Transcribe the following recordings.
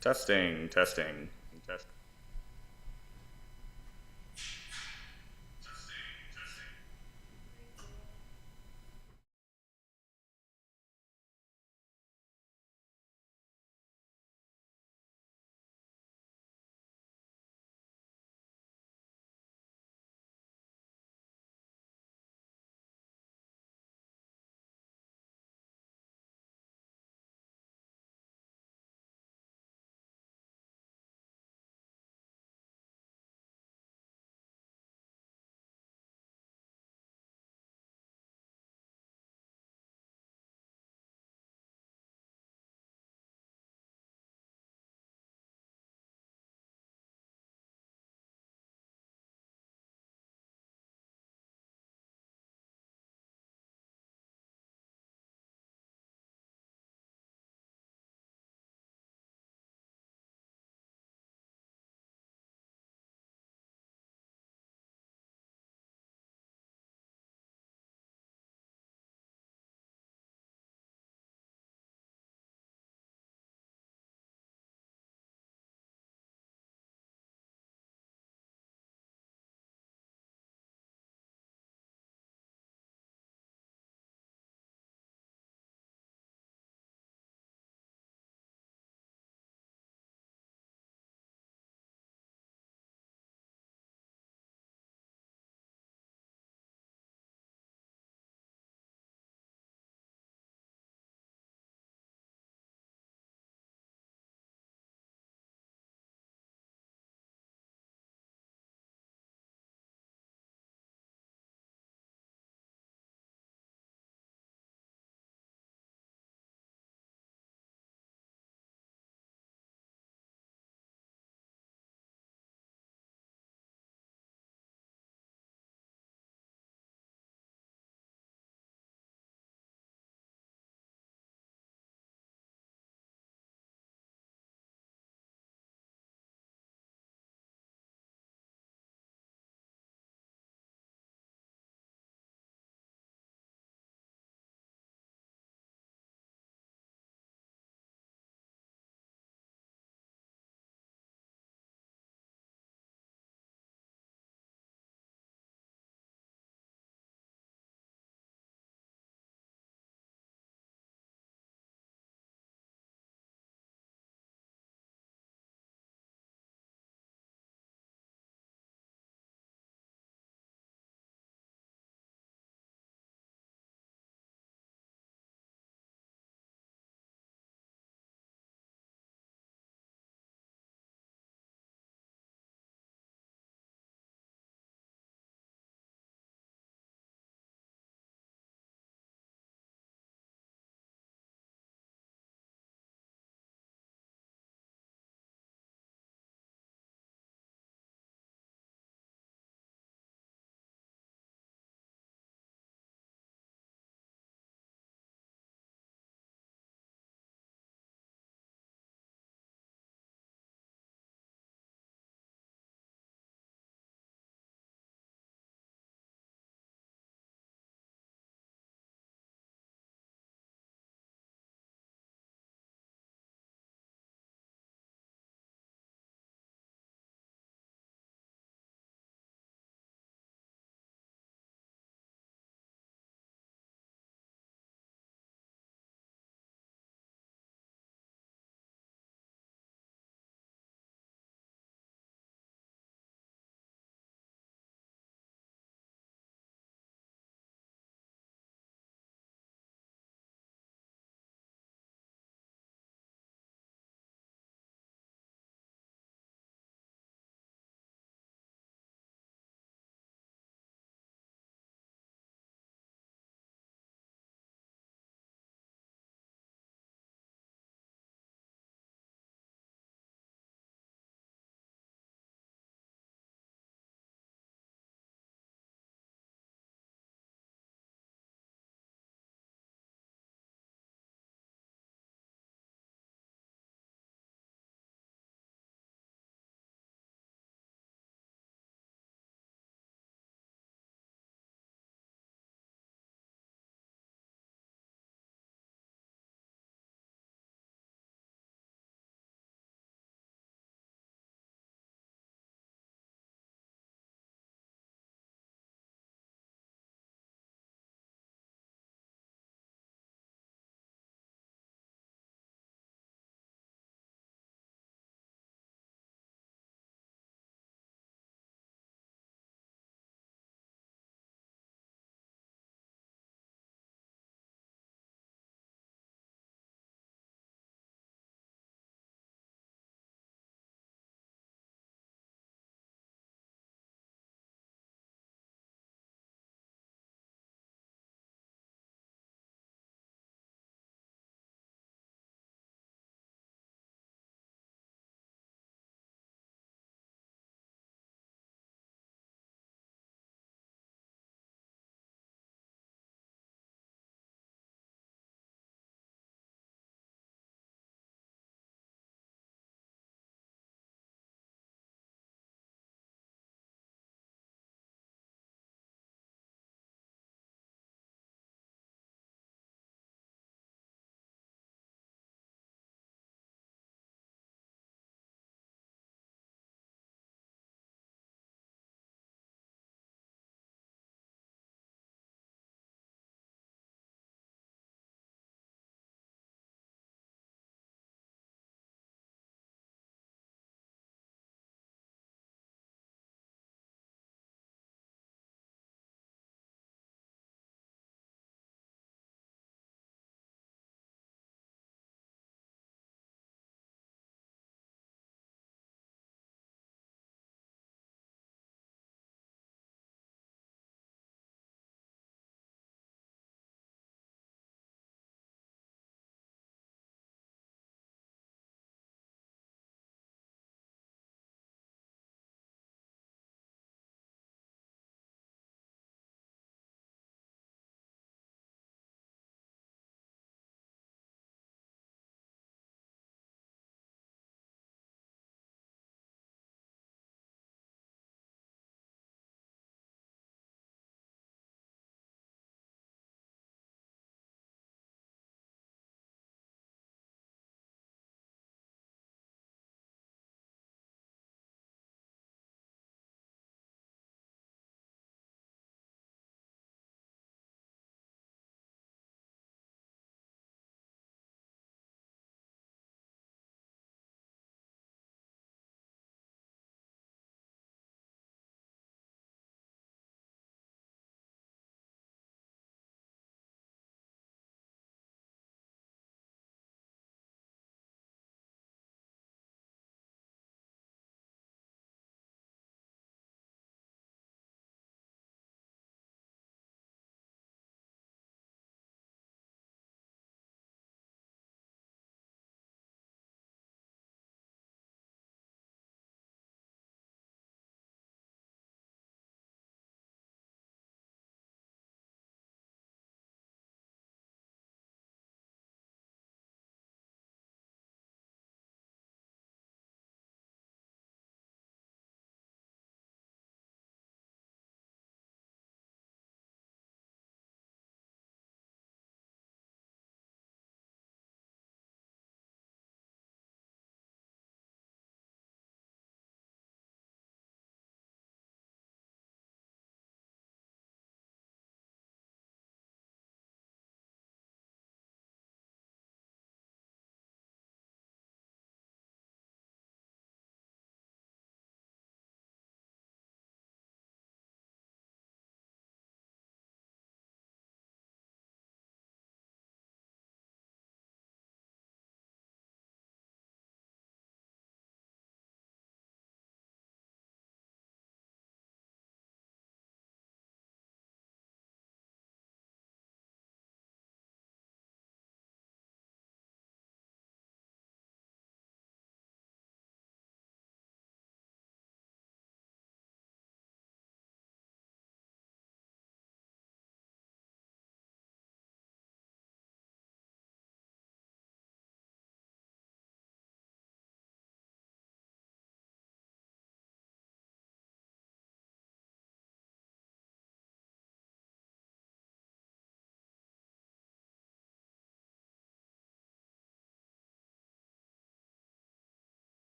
Testing, testing, testing.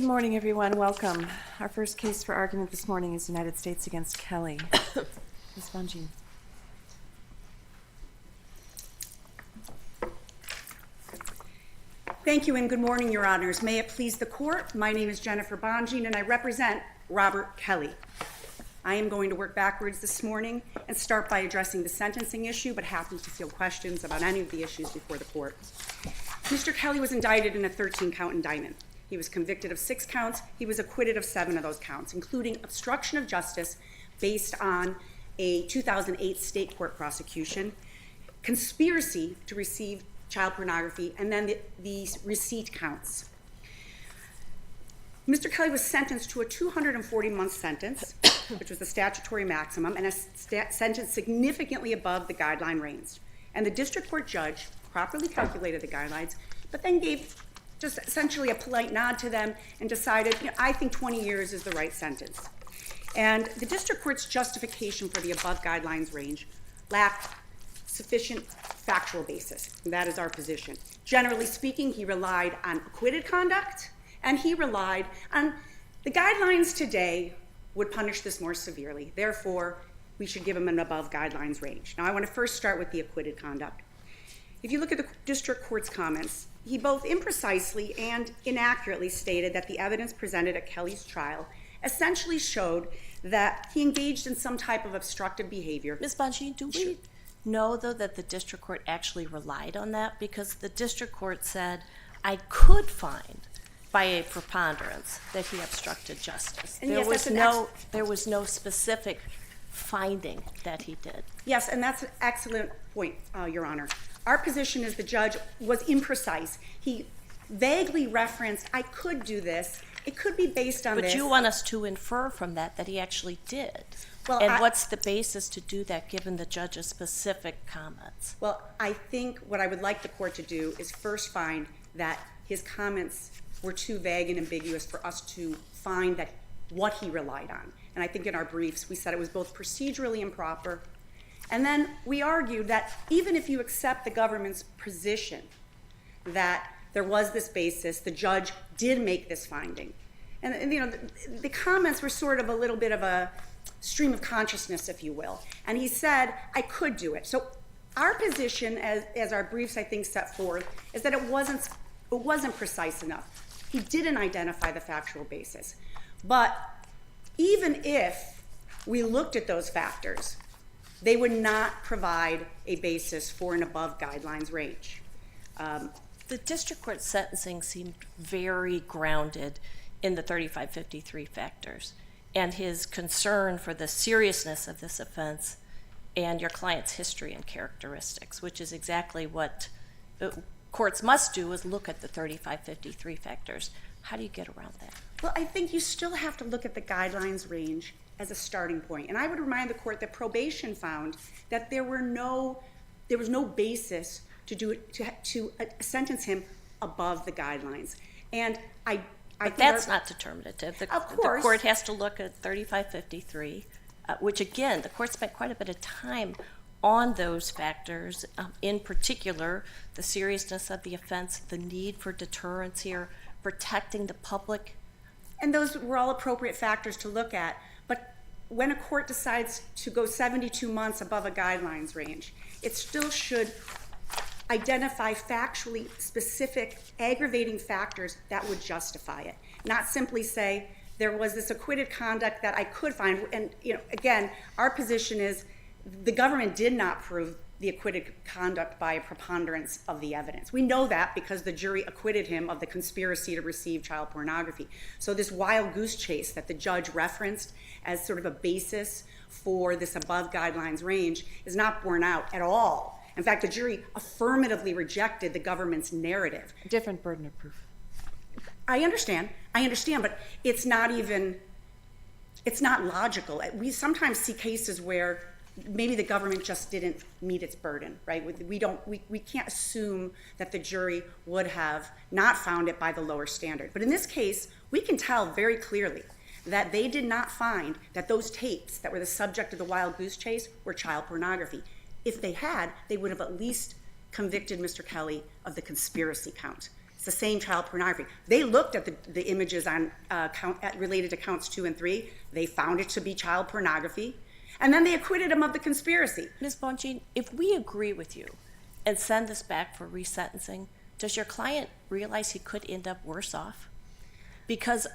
Good morning, everyone. Welcome. Our first case for argument this morning is United States against Kelly. Ms. Bonjean. Thank you and good morning, Your Honors. May it please the Court, my name is Jennifer Bonjean and I represent Robert Kelly. I am going to work backwards this morning and start by addressing the sentencing issue, but happy to field questions about any of the issues before the Court. Mr. Kelly was indicted in a 13-count indictment. He was convicted of 6 counts. He was acquitted of 7 of those counts, including obstruction of justice based on a 2008 state court prosecution, conspiracy to receive child pornography, and then the receipt counts. Mr. Kelly was sentenced to a 240-month sentence, which was the statutory maximum, and a sentence significantly above the guideline range. And the district court judge properly calculated the guidelines, but then gave just essentially a polite nod to them and decided, I think 20 years is the right sentence. And the district court's justification for the above guidelines range lacked sufficient factual basis, and that is our position. Generally speaking, he relied on acquitted conduct, and he relied on the guidelines today would punish this more severely. Therefore, we should give him an above guidelines range. Now, I want to first start with the acquitted conduct. If you look at the district court's comments, he both imprecisely and inaccurately stated that the evidence presented at Kelly's trial essentially showed that he engaged in some type of obstructive behavior. Ms. Bonjean, do we know, though, that the district court actually relied on that? Because the district court said, I could find by a preponderance that he obstructed justice. And there yes, was no specific finding that he did. Yes, and that's an excellent point, Your Honor. Our position is the judge was imprecise. He vaguely referenced, I could do this. It could be based on this. But you want us to infer from that he actually did. Well, and what's the basis to do that given the judge's specific comments? Well, I think what I would like the court to do is first find that his comments were too vague and ambiguous for us to find that what he relied on. And I think in our briefs we said it was both procedurally improper, and then we argued that even if you accept the government's position that there was this basis, the judge did make this finding. And the comments were sort of a little bit of a stream of consciousness, if you will. And he said, I could do it. So our position, as our briefs, I think, set forth, is that it wasn't precise enough. He didn't identify the factual basis. But even if we looked at those factors, they would not provide a basis for an above guidelines range. The district court sentencing seemed very grounded in the 3553 factors and his concern for the seriousness of this offense and your client's history and characteristics, which is exactly what courts must do, is look at the 3553 factors. How do you get around that? Well, I think you still have to look at the guidelines range as a starting point. And I would remind the court that probation found that there was no basis to sentence him above the guidelines. And but that's not determinative. Of course. The court has to look at 3553, which, again, the court spent quite a bit of time on those factors, in particular, the seriousness of the offense, the need for deterrence here, protecting the public. And those were all appropriate factors to look at. But when a court decides to go 72 months above a guidelines range, it still should identify factually specific aggravating factors that would justify it, not simply say there was this acquitted conduct that I could find. And again, our position is the government did not prove the acquitted conduct by a preponderance of the evidence. We know that because the jury acquitted him of the conspiracy to receive child pornography. So this wild goose chase that the judge referenced as sort of a basis for this above guidelines range is not borne out at all. In fact, the jury affirmatively rejected the government's narrative. Different burden of proof. I understand, but it's not logical. We sometimes see cases where maybe the government just didn't meet its burden, right? We can't assume that the jury would have not found it by the lower standard. But in this case, we can tell very clearly that they did not find that those tapes that were the subject of the wild goose chase were child pornography. If they had, they would have at least convicted Mr. Kelly of the conspiracy count. It's the same child pornography. They looked at the images on related to counts 2 and 3. They found it to be child pornography. And then they acquitted him of the conspiracy. Ms. Bonjean, if we agree with you and send this back for resentencing, does your client realize he could end up worse off? Because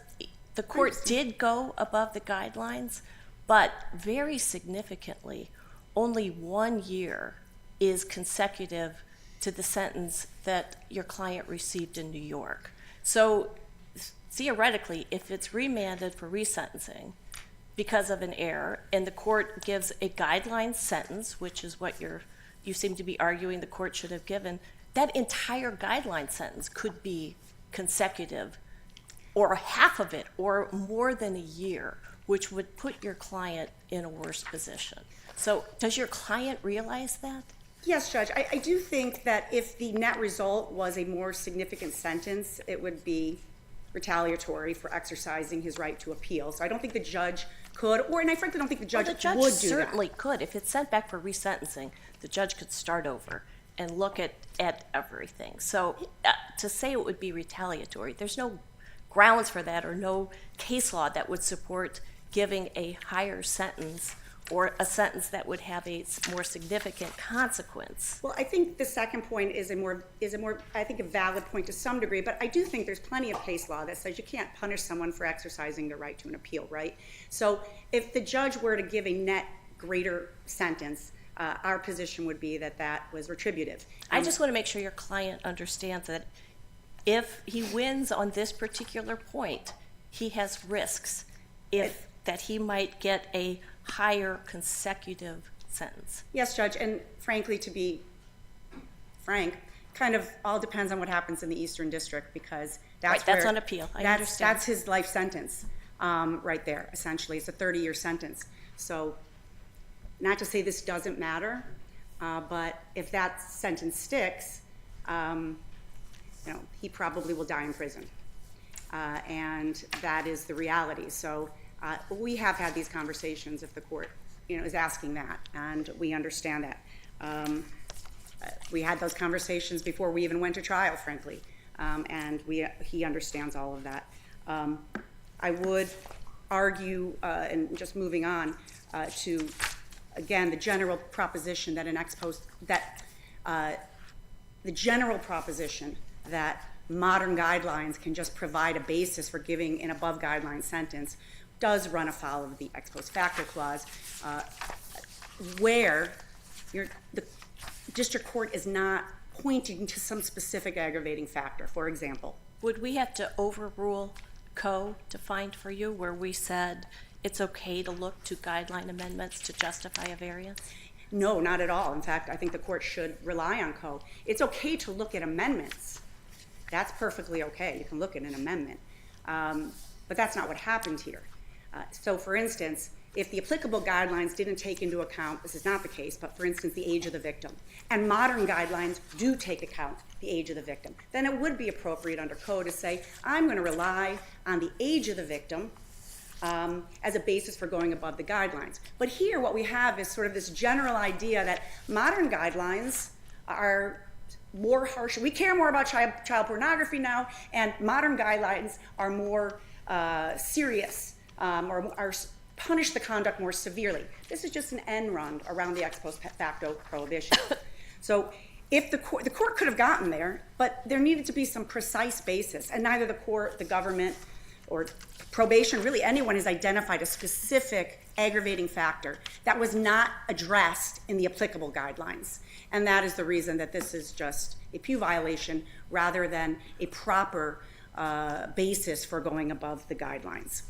the court did go above the guidelines, but very significantly, only 1 year is consecutive to the sentence that your client received in New York. So theoretically, if it's remanded for resentencing because of an error, and the court gives a guideline sentence, which is what you seem to be arguing the court should have given, that entire guideline sentence could be consecutive, or half of it, or more than a year, which would put your client in a worse position. So does your client realize that? Yes, Judge. I do think that if the net result was a more significant sentence, it would be retaliatory for exercising his right to appeal. So I don't think the judge could, and I frankly don't think the judge would do that. The judge certainly could. If it's sent back for resentencing, the judge could start over and look at everything. So to say it would be retaliatory, there's no grounds for that or no case law that would support giving a higher sentence or a sentence that would have a more significant consequence. Well, I think the second point is a more I think a valid point to some degree, but I do think there's plenty of case law that says you can't punish someone for exercising their right to an appeal, right? So if the judge were to give a net greater sentence, our position would be that that was retributive. I just want to make sure your client understands that if he wins on this particular point, he has risks that he might get a higher consecutive sentence. Yes, Judge, and frankly, to be frank, kind of all depends on what happens in the Eastern District, because that's on appeal. I understand. That's his life sentence right there, essentially. It's a 30-year sentence. So not to say this doesn't matter, but if that sentence sticks, he probably will die in prison. And that is the reality. So we have had these conversations if the court is asking that, and we understand that. We had those conversations before we even went to trial, frankly, and he understands all of that. I would argue, and just moving on to, again, the general proposition that the general proposition that modern guidelines can just provide a basis for giving an above guideline sentence does run afoul of the ex post facto clause, where the district court is not pointing to some specific aggravating factor. For example, would we have to overrule Coe to find for you, where we said it's okay to look to guideline amendments to justify a variance? No, not at all. In fact, I think the court should rely on Coe. It's okay to look at amendments. That's perfectly okay. You can look at an amendment. But that's not what happened here. So, for instance, if the applicable guidelines didn't take into account, this is not the case, but for instance, the age of the victim, and modern guidelines do take account the age of the victim, then it would be appropriate under Coe to say, I'm going to rely on the age of the victim as a basis for going above the guidelines. But here what we have is sort of this general idea that modern guidelines are more harsh. We care more about child pornography now, and modern guidelines are more serious or punish the conduct more severely. This is just an end run around the ex post facto prohibition. So if the court could have gotten there, but there needed to be some precise basis, and neither the court, the government, or probation, really anyone, has identified a specific aggravating factor that was not addressed in the applicable guidelines. And that is the reason that this is just a Pew violation rather than a proper basis for going above the guidelines.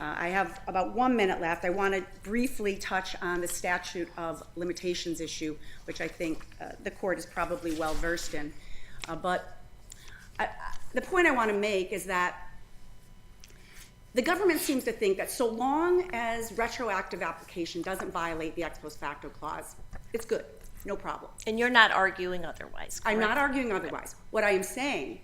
I have about 1 minute left. I want to briefly touch on the statute of limitations issue, which I think the court is probably well versed in. But the point I want to make is that the government seems to think that so long as retroactive application doesn't violate the ex post facto clause, it's good, no problem. And you're not arguing otherwise, correct? I'm not arguing otherwise. What I am saying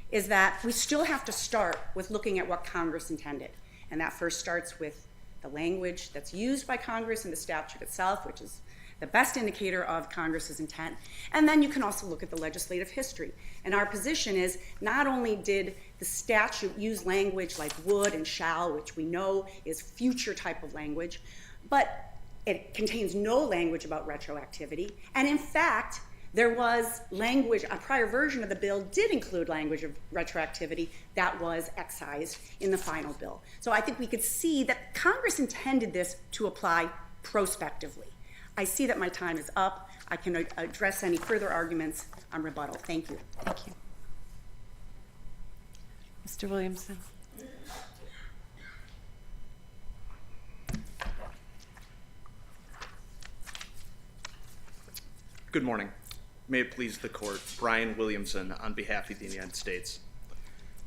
is that we still have to start with looking at what Congress intended. And that first starts with the language that's used by Congress in the statute itself, which is the best indicator of Congress's intent. And then you can also look at the legislative history. And our position is not only did the statute use language like would and shall, which we know is future type of language, but it contains no language about retroactivity. And in fact, there was language, a prior version of the bill did include language of retroactivity that was excised in the final bill. So I think we could see that Congress intended this to apply prospectively. I see that my time is up. I can address any further arguments on rebuttal. Thank you. Thank you. Mr. Williamson. Good morning. May it please the court, Brian Williamson on behalf of the United States.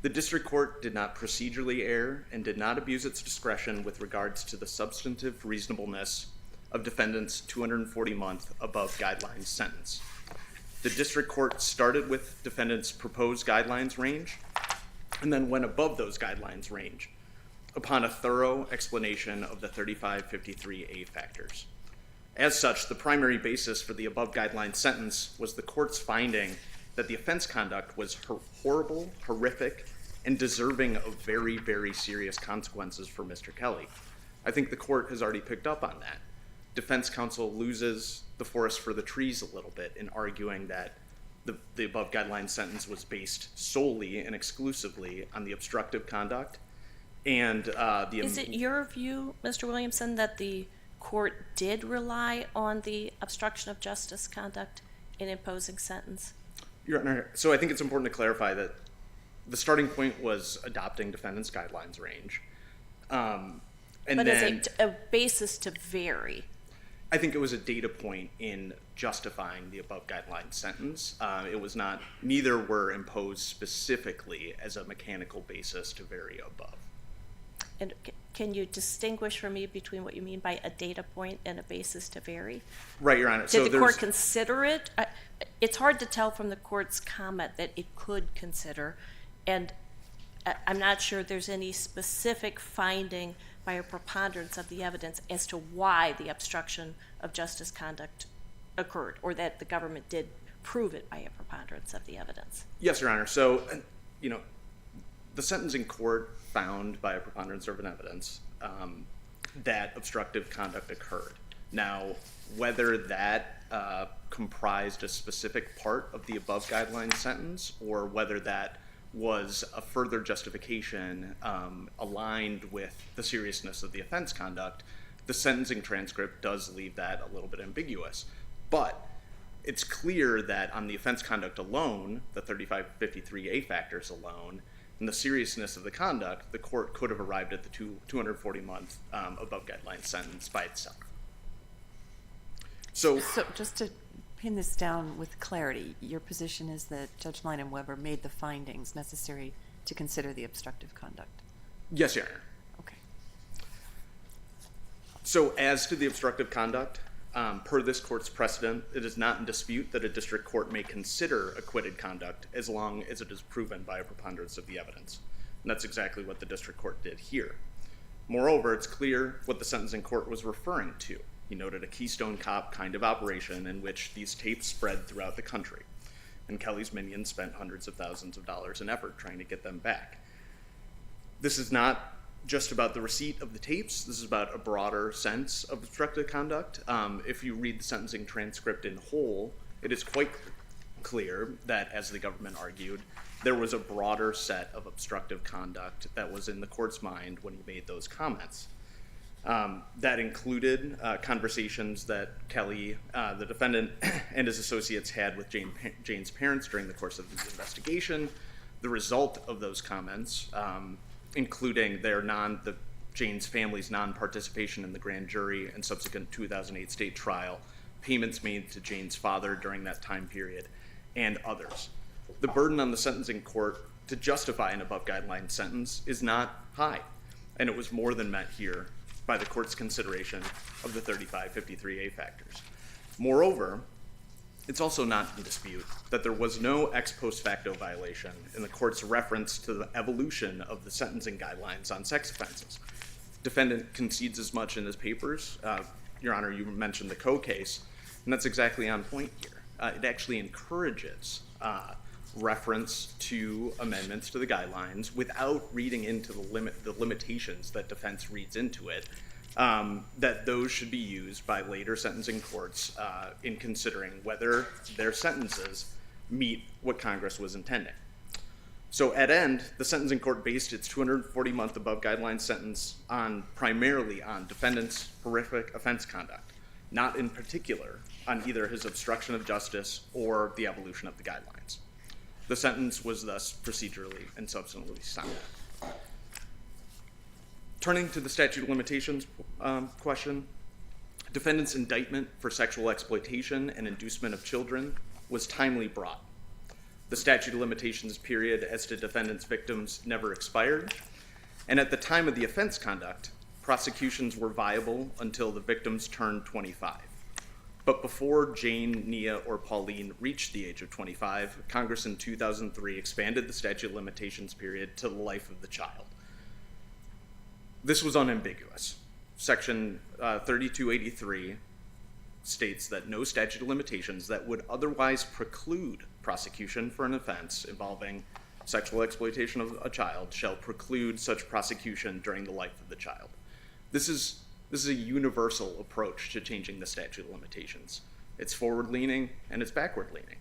The district court did not procedurally err and did not abuse its discretion with regards to the substantive reasonableness of defendant's 240-month above guidelines sentence. The district court started with defendant's proposed guidelines range and then went above those guidelines range upon a thorough explanation of the 3553A factors. As such, the primary basis for the above guideline sentence was the court's finding that the offense conduct was horrible, horrific, and deserving of very, very serious consequences for Mr. Kelly. I think the court has already picked up on that. Defense counsel loses the forest for the trees a little bit in arguing that the above guideline sentence was based solely and exclusively on the obstructive conduct and the... Is it your view, Mr. Williamson, that the court did rely on the obstruction of justice conduct in imposing sentence? Your Honor, so I think it's important to clarify that the starting point was adopting defendant's guidelines range. But as a basis to vary. I think it was a data point in justifying the above guideline sentence. It was not, neither were imposed specifically as a mechanical basis to vary above. And can you distinguish for me between what you mean by a data point and a basis to vary? Right, Your Honor. Did the court consider it? It's hard to tell from the court's comment that it could consider, and I'm not sure there's any specific finding by a preponderance of the evidence as to why the obstruction of justice conduct occurred, or that the government did prove it by a preponderance of the evidence. Yes, Your Honor. So, the sentencing court found by a preponderance of evidence that obstructive conduct occurred. Now, whether that comprised a specific part of the above guideline sentence or whether that was a further justification aligned with the seriousness of the offense conduct, the sentencing transcript does leave that a little bit ambiguous. But it's clear that on the offense conduct alone, the 3553A factors alone, and the seriousness of the conduct, the court could have arrived at the 240-month above guideline sentence by itself. So just to pin this down with clarity, your position is that Judge Leinenweber made the findings necessary to consider the obstructive conduct? Yes, Your Honor. Okay. So as to the obstructive conduct, per this court's precedent, it is not in dispute that a district court may consider acquitted conduct as long as it is proven by a preponderance of the evidence. And that's exactly what the district court did here. Moreover, it's clear what the sentencing court was referring to. He noted a Keystone Cop kind of operation in which these tapes spread throughout the country, and Kelly's minions spent hundreds of thousands of dollars in effort trying to get them back. This is not just about the receipt of the tapes. This is about a broader sense of obstructive conduct. If you read the sentencing transcript in whole, it is quite clear that, as the government argued, there was a broader set of obstructive conduct that was in the court's mind when he made those comments. That included conversations that Kelly, the defendant, and his associates had with Jane's parents during the course of the investigation. The result of those comments, including Jane's family's non-participation in the grand jury and subsequent 2008 state trial, payments made to Jane's father during that time period, and others. The burden on the sentencing court to justify an above-guideline sentence is not high, and it was more than met here by the court's consideration of the 3553A factors. Moreover, it's also not in dispute that there was no ex post facto violation in the court's reference to the evolution of the sentencing guidelines on sex offenses. Defendant concedes as much in his papers. Your Honor, you mentioned the Coe case. And that's exactly on point here. It actually encourages reference to amendments to the guidelines without reading into the limitations that defense reads into it, that those should be used by later sentencing courts in considering whether their sentences meet what Congress was intending. So at end, the sentencing court based its 240-month above guideline sentence primarily on defendant's horrific offense conduct, not in particular on either his obstruction of justice or the evolution of the guidelines. The sentence was thus procedurally and substantively sound. Turning to the statute of limitations question, defendant's indictment for sexual exploitation and inducement of children was timely brought. The statute of limitations period as to defendant's victims never expired, and at the time of the offense conduct, prosecutions were viable until the victims turned 25. But before Jane, Nia, or Pauline reached the age of 25, Congress in 2003 expanded the statute of limitations period to the life of the child. This was unambiguous. Section 3283 states that no statute of limitations that would otherwise preclude prosecution for an offense involving sexual exploitation of a child shall preclude such prosecution during the life of the child. This is a universal approach to changing the statute of limitations. It's forward-leaning and it's backward-leaning.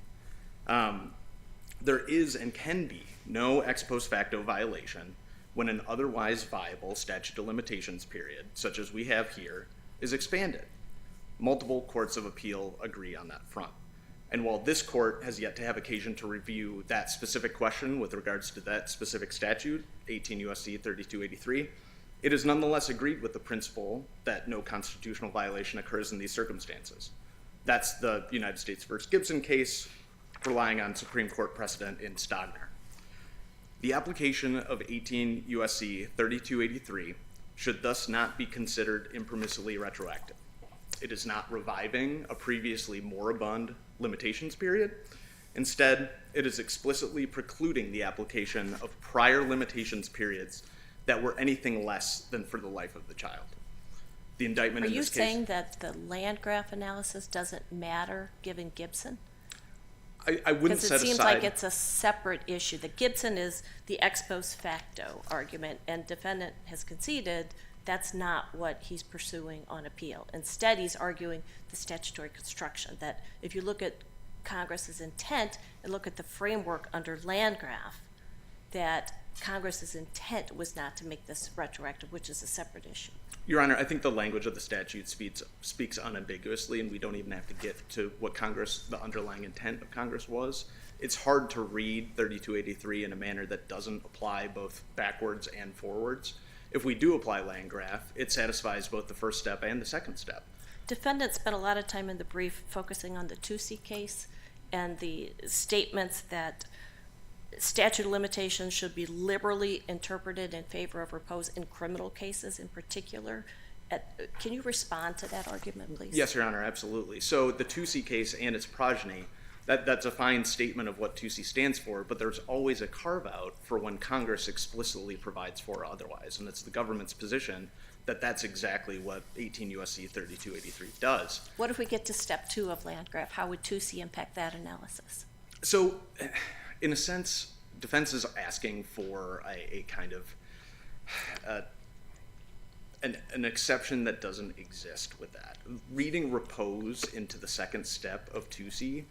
There is and can be no ex post facto violation when an otherwise viable statute of limitations period, such as we have here, is expanded. Multiple courts of appeal agree on that front. And while this court has yet to have occasion to review that specific question with regards to that specific statute, 18 U.S.C. 3283, it has nonetheless agreed with the principle that no constitutional violation occurs in these circumstances. That's the United States v. Gibson case, relying on Supreme Court precedent in Stagner. The application of 18 U.S.C. 3283 should thus not be considered impermissibly retroactive. It is not reviving a previously moribund limitations period. Instead, it is explicitly precluding the application of prior limitations periods that were anything less than for the life of the child. The indictment in this case— Are you saying that the Landgraf analysis doesn't matter given Gibson? I wouldn't set aside— Because it seems like it's a separate issue. The Gibson is the ex post facto argument, and defendant has conceded that's not what he's pursuing on appeal. Instead, he's arguing the statutory construction, that if you look at Congress's intent and look at the framework under Landgraf, that Congress's intent was not to make this retroactive, which is a separate issue. Your Honor, I think the language of the statute speaks unambiguously, and we don't even have to get to what the underlying intent of Congress was. It's hard to read 3283 in a manner that doesn't apply both backwards and forwards. If we do apply Landgraf, it satisfies both the first step and the second step. Defendant spent a lot of time in the brief focusing on the Toosie case and the statements that statute of limitations should be liberally interpreted in favor of repose in criminal cases in particular. Can you respond to that argument, please? Yes, Your Honor, absolutely. So the Toosie case and its progeny, that's a fine statement of what Toosie stands for, but there's always a carve-out for when Congress explicitly provides for otherwise, and it's the government's position that that's exactly what 18 U.S.C. 3283 does. What if we get to step 2 of Landgraf? How would Toosie impact that analysis? So, in a sense, defense is asking for a kind of an exception that doesn't exist with that. Reading repose into the second step of Toosie,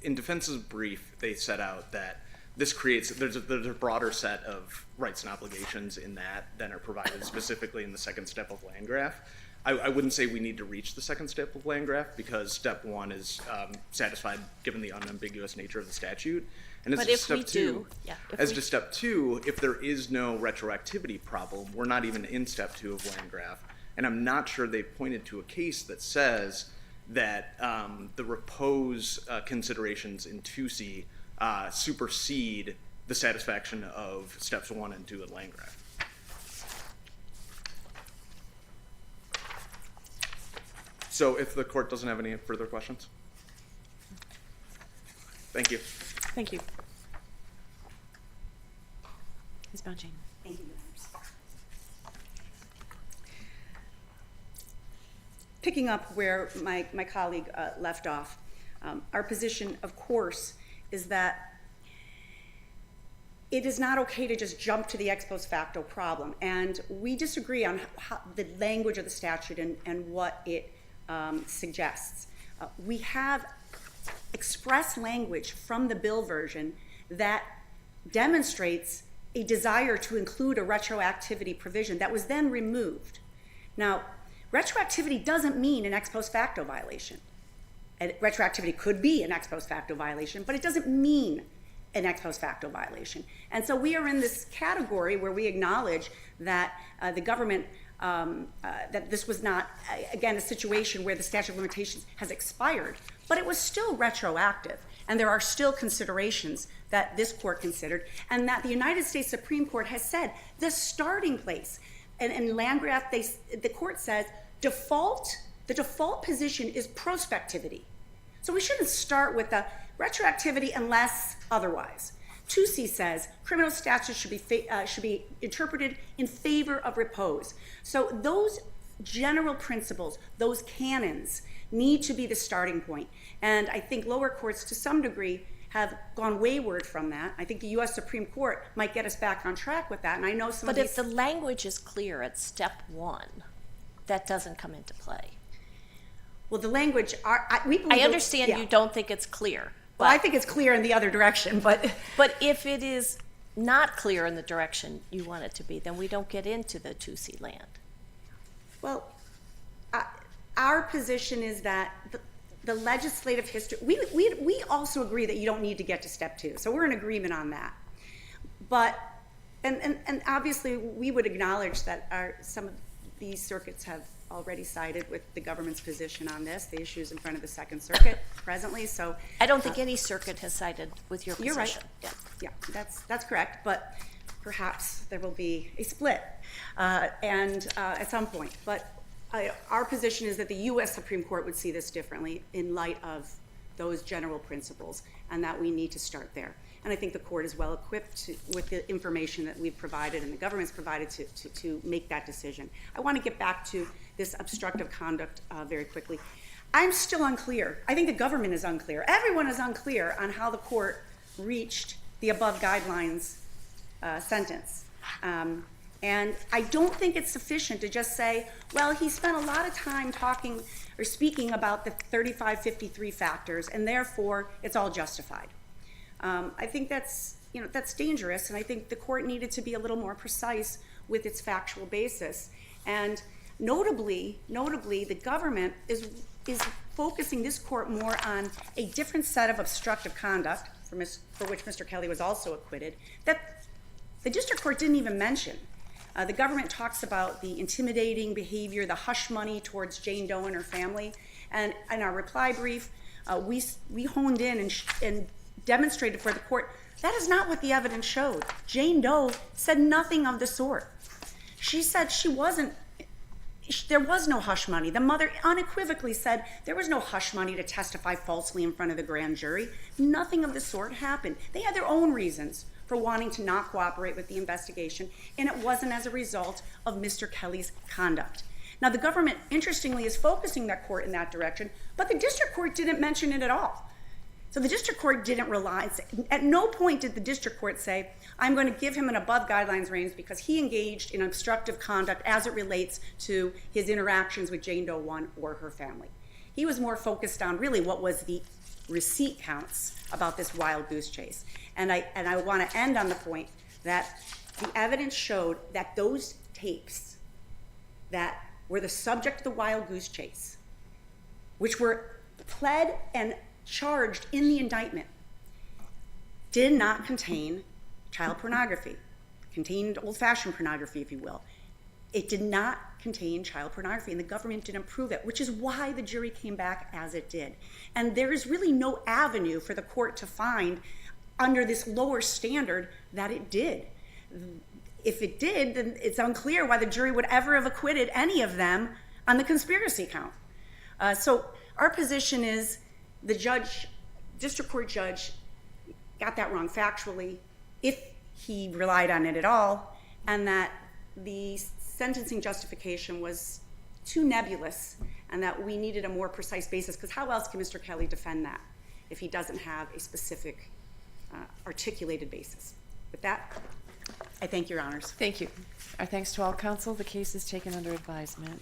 in defense's brief, they set out that this creates, there's a broader set of rights and obligations in that than are provided specifically in the second step of Landgraf. I wouldn't say we need to reach the second step of Landgraf because step 1 is satisfied given the unambiguous nature of the statute. And But if we do, to step 2, if there is no retroactivity problem, we're not even in step 2 of Landgraf. And I'm not sure they've pointed to a case that says that the repose considerations in Toosie supersede the satisfaction of steps 1 and 2 in Landgraf. So if the court doesn't have any further questions. Thank you. Thank you. Ms. Bonchain. Thank you, Your Honors. picking up where my colleague left off, our position, of course, is that it is not okay to just jump to the ex post facto problem. And we disagree on the language of the statute and what it suggests. We have express language from the bill version that demonstrates a desire to include a retroactivity provision that was then removed. Now, retroactivity doesn't mean an ex post facto violation. And retroactivity could be an ex post facto violation, but it doesn't mean an ex post facto violation. And so we are in this category where we acknowledge that the government, that this was not, again, a situation where the statute of limitations has expired, but it was still retroactive. And there are still considerations that this court considered, and that the United States Supreme Court has said the starting place. And in Landgraf, the court says the default position is prospectivity. So we shouldn't start with the retroactivity unless otherwise. 2C says criminal statutes should be interpreted in favor of repose. So those general principles, those canons, need to be the starting point. And I think lower courts, to some degree, have gone wayward from that. I think the U.S. Supreme Court might get us back on track with that. And I know some of these... But if the language is clear at step one, that doesn't come into play. Well, the language... we believe I understand you don't think it's clear. Well, I think it's clear in the other direction, but... But if it is not clear in the direction you want it to be, then we don't get into the 2C land. Well, our position is that the legislative history... We also agree that you don't need to get to step two, so we're in agreement on that. But, and obviously, we would acknowledge that some of these circuits have already sided with the government's position on this. The issue is in front of the Second Circuit presently, so... I don't think any circuit has sided with your position. You're right. Yeah, that's correct, but perhaps there will be a split at some point. But our position is that the U.S. Supreme Court would see this differently in light of those general principles, and that we need to start there. And I think the court is well equipped with the information that we've provided and the government's provided to make that decision. I want to get back to this obstructive conduct very quickly. I'm still unclear. I think the government is unclear. Everyone is unclear on how the court reached the above guidelines sentence. And I don't think it's sufficient to just say, well, he spent a lot of time talking or speaking about the 3553 factors, and therefore it's all justified. I think that's dangerous, and I think the court needed to be a little more precise with its factual basis. And notably, the government is focusing this court more on a different set of obstructive conduct, for which Mr. Kelly was also acquitted, that the district court didn't even mention. The government talks about the intimidating behavior, the hush money towards Jane Doe and her family. And in our reply brief, we honed in and demonstrated for the court that is not what the evidence showed. Jane Doe said nothing of the sort. She said there was no hush money. The mother unequivocally said there was no hush money to testify falsely in front of the grand jury. Nothing of the sort happened. They had their own reasons for wanting to not cooperate with the investigation, and it wasn't as a result of Mr. Kelly's conduct. Now, the government, interestingly, is focusing that court in that direction, but the district court didn't mention it at all. So the district court didn't rely. At no point did the district court say, I'm going to give him an above guidelines range because he engaged in obstructive conduct as it relates to his interactions with Jane Doe 1 or her family. He was more focused on really what was the receipt counts about this wild goose chase. And I want to end on the point that the evidence showed that those tapes that were the subject of the wild goose chase, which were pled and charged in the indictment, did not contain child pornography, contained old-fashioned pornography, if you will. It did not contain child pornography, and the government didn't prove it, which is why the jury came back as it did. And there is really no avenue for the court to find under this lower standard that it did. If it did, then it's unclear why the jury would ever have acquitted any of them on the conspiracy count. So our position is the district court judge got that wrong factually, if he relied on it at all, and that the sentencing justification was too nebulous and that we needed a more precise basis, because how else can Mr. Kelly defend that if he doesn't have a specific articulated basis? With that, I thank your honors. Thank you. Our thanks to all counsel. The case is taken under advisement.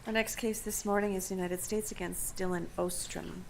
Our next case this morning is United States against Dylan Ostrom.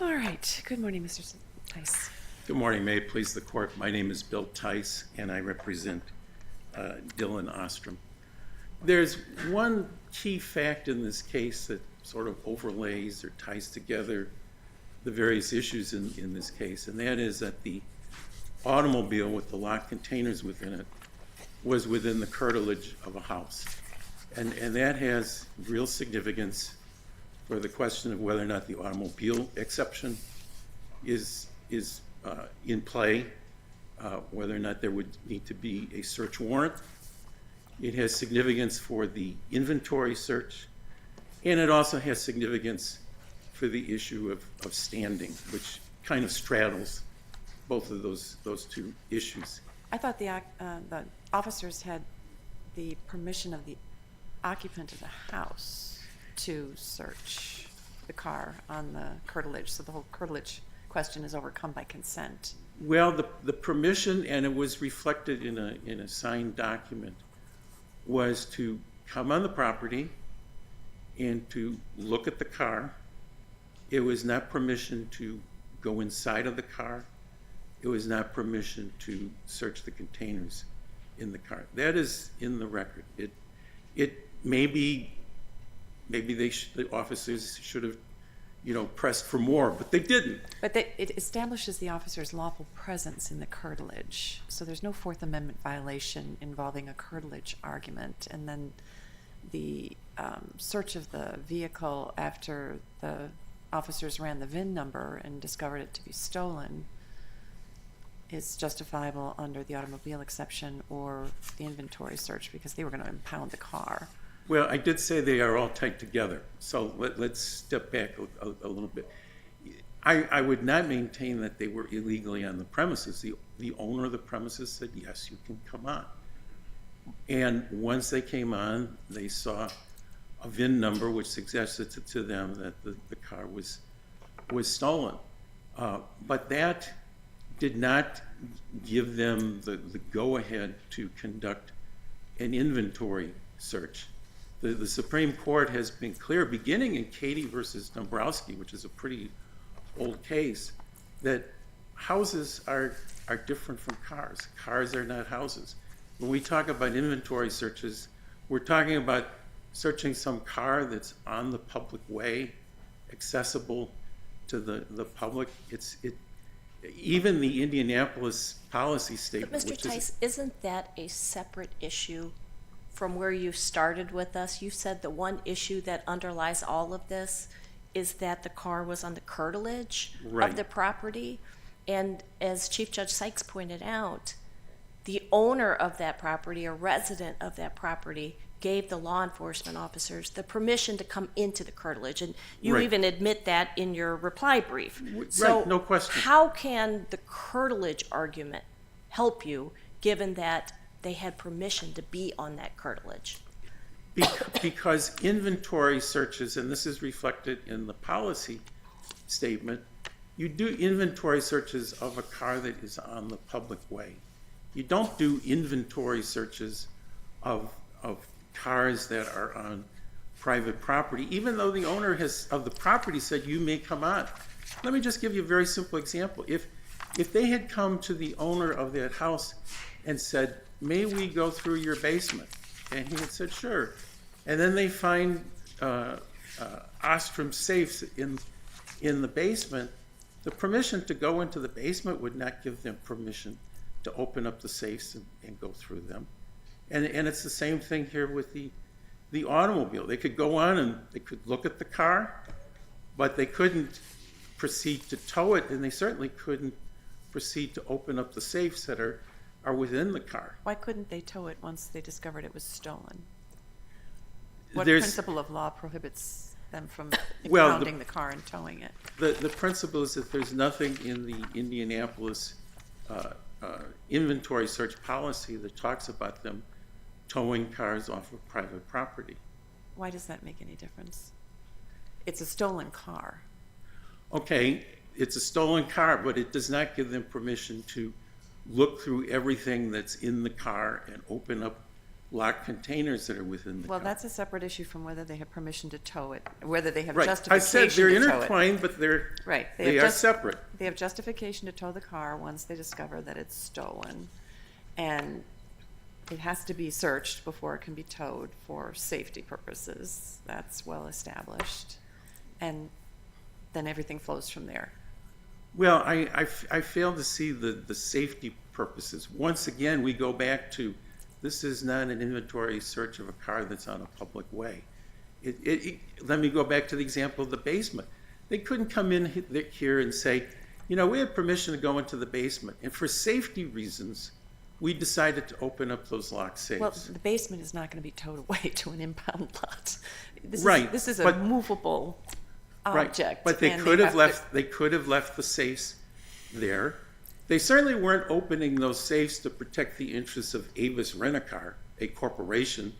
All right. Good morning, Mr. Tice. Good morning. May it please the court. My name is Bill Tice, and I represent Dylan Ostrom. There's one key fact in this case that sort of overlays or ties together the various issues in this case, and that is that the automobile with the locked containers within it was within the curtilage of a house. And that has real significance for the question of whether or not the automobile exception is in play, whether or not there would need to be a search warrant. It has significance for the inventory search, and it also has significance for the issue of standing, which kind of straddles both of those two issues. I thought the officers had the permission of the occupant of the house to search the car on the curtilage, so the whole curtilage question is overcome by consent. Well, the permission, and it was reflected in a signed document, was to come on the property and to look at the car. It was not permission to go inside of the car. It was not permission to search the containers in the car. That is in the record. It maybe the officers should have, pressed for more, but they didn't. But it establishes the officer's lawful presence in the curtilage, so there's no Fourth Amendment violation involving a curtilage argument. And then the search of the vehicle after the officers ran the VIN number and discovered it to be stolen is justifiable under the automobile exception or the inventory search because they were going to impound the car. Well, I did say they are all tied together, so let's step back a little bit. I would not maintain that they were illegally on the premises. The owner of the premises said, yes, you can come on. And once they came on, they saw a VIN number which suggested to them that the car was stolen. But that did not give them the go-ahead to conduct an inventory search. The Supreme Court has been clear, beginning in Katie versus Dombrowski, which is a pretty old case, that houses are different from cars. Cars are not houses. When we talk about inventory searches, we're talking about searching some car that's on the public way, accessible to the public. Even the Indianapolis policy statement. But Mr. Tice, isn't that a separate issue from where you started with us? You said the one issue that underlies all of this is that the car was on the curtilage of the property. And as Chief Judge Sykes pointed out, the owner of that property, a resident of that property, gave the law enforcement officers the permission to come into the curtilage. And you even admit that in your reply brief. So no question. How can the curtilage argument help you, given that they had permission to be on that curtilage? Because inventory searches, and this is reflected in the policy statement, you do inventory searches of a car that is on the public way. You don't do inventory searches of cars that are on private property, even though the owner of the property said you may come on. Let me just give you a very simple example. If they had come to the owner of that house and said, may we go through your basement? And he had said, sure. And then they find Ostrom safes in the basement, the permission to go into the basement would not give them permission to open up the safes and go through them. And it's the same thing here with the automobile. They could go on and they could look at the car, but they couldn't proceed to tow it, and they certainly couldn't proceed to open up the safes that are within the car. Why couldn't they tow it once they discovered it was stolen? What There's- principle of law prohibits them from Well, the- impounding the car and towing it? The principle is that there's nothing in the Indianapolis inventory search policy that talks about them towing cars off of private property. Why does that make any difference? It's a stolen car. Okay, it's a stolen car, but it does not give them permission to look through everything that's in the car and open up locked containers that are within the Well, car. that's a separate issue from whether they have permission to tow it, whether they have Right, I justification said they're to tow it. intertwined, but Right. they are separate. They have justification to tow the car once they discover that it's stolen. And it has to be searched before it can be towed for safety purposes. That's well established. And then everything flows from there. Well, I fail to see the safety purposes. Once again, we go back to, this is not an inventory search of a car that's on a public way. Let me go back to the example of the basement. They couldn't come in here and say, you know, we have permission to go into the basement, and for safety reasons, we decided to open up those locked safes. Well, the basement is not going to be towed away to an impound lot. Right, This is a but- movable Right, object. but they and could have have to- left, they could have left the safes there. They certainly weren't opening those safes to protect the interests of Avis Rent-A-Car, a corporation.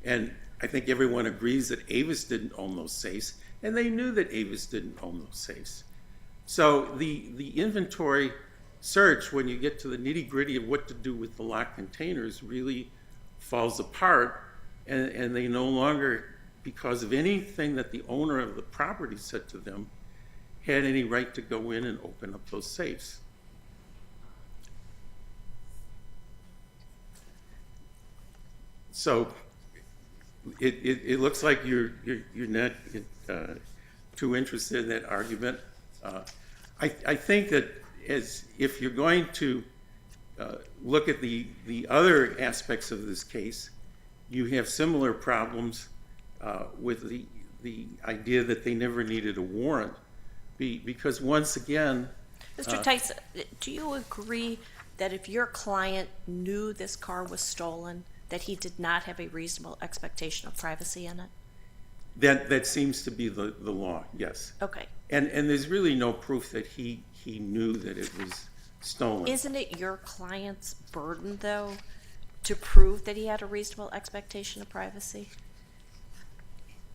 And I think everyone agrees that Avis didn't own those safes, and they knew that Avis didn't own those safes. So the inventory search, when you get to the nitty-gritty of what to do with the locked containers, really falls apart, and they no longer, because of anything that the owner of the property said to them, had any right to go in and open up those safes. So it looks like you're not too interested in that argument. I think that if you're going to look at the other aspects of this case, you have similar problems with the idea that they never needed a warrant, because once again, Mr. Tyson, do you agree that if your client knew this car was stolen, that he did not have a reasonable expectation of privacy in it? that seems to be the law, yes. Okay. And there's really no proof that he knew that it was stolen. Isn't it your client's burden, though, to prove that he had a reasonable expectation of privacy?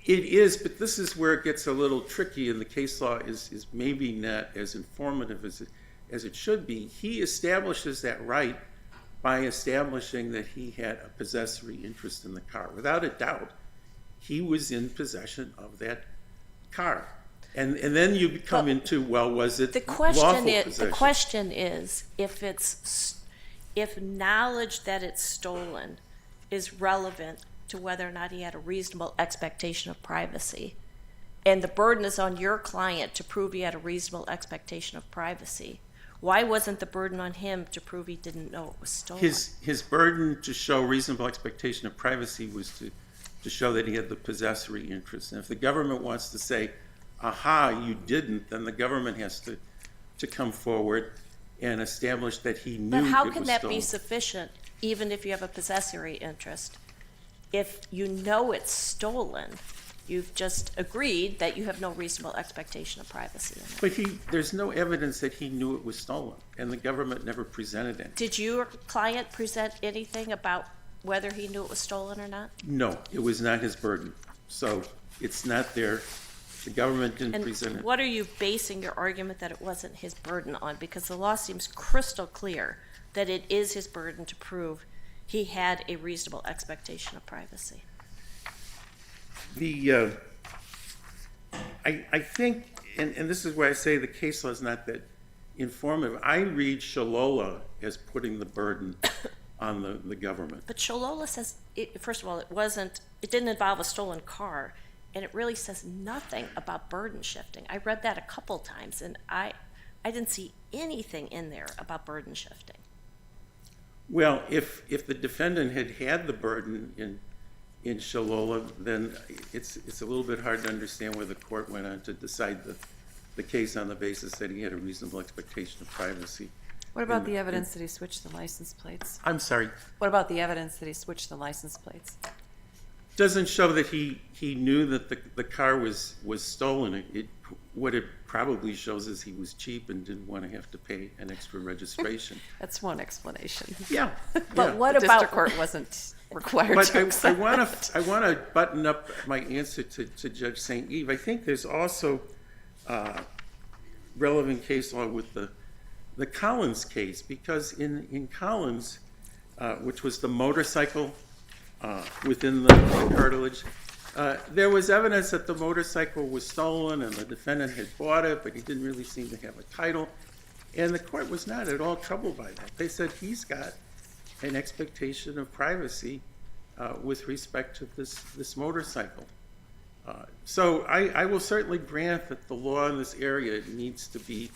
It is, but this is where it gets a little tricky, and the case law is maybe not as informative as it should be. He establishes that right by establishing that he had a possessory interest in the car. Without a doubt, he was in possession of that car. And then you come Well, into, well, was it The lawful question possession? is if knowledge that it's stolen is relevant to whether or not he had a reasonable expectation of privacy, and the burden is on your client to prove he had a reasonable expectation of privacy, why wasn't the burden on him to prove he didn't know it was stolen? His burden to show reasonable expectation of privacy was to show that he had the possessory interest. And if the government wants to say, aha, you didn't, then the government has to come forward and establish that he knew it But was how stolen. can that be sufficient, even if you have a possessory interest? If you know it's stolen, you've just agreed that you have no reasonable expectation of privacy in it. But there's no evidence that he knew it was stolen, and the government never presented it. Did your client present anything about whether he knew it was stolen or not? No, it was not his burden. So it's not there. The government didn't And present it. what are you basing your argument that it wasn't his burden on? Because the law seems crystal clear that it is his burden to prove he had a reasonable expectation of privacy. I think, and this is why I say the case law is not that informative. I read Shalola as putting the burden on the government. But Shalola says, first of all, it didn't involve a stolen car, and it really says nothing about burden shifting. I read that a couple times, and I didn't see anything in there about burden shifting. Well, if the defendant had the burden in Shalola, then it's a little bit hard to understand where the court went on to decide the case on the basis that he had a reasonable expectation of privacy. What about the evidence that he switched the license plates? I'm sorry, What about the evidence that he switched the license plates? doesn't show that he knew that the car was stolen. What it probably shows is he was cheap and didn't want to have to pay an extra registration. That's one explanation. Yeah. But yeah. what The about district court wasn't required But to I accept want that. to button up my answer to Judge St. Eve. I think there's also relevant case law with the Collins case, because in Collins, which was the motorcycle within the cartilage, there was evidence that the motorcycle was stolen and the defendant had bought it, but he didn't really seem to have a title. And the court was not at all troubled by that. They said he's got an expectation of privacy with respect to this motorcycle. So I will certainly grant that the law in this area needs to be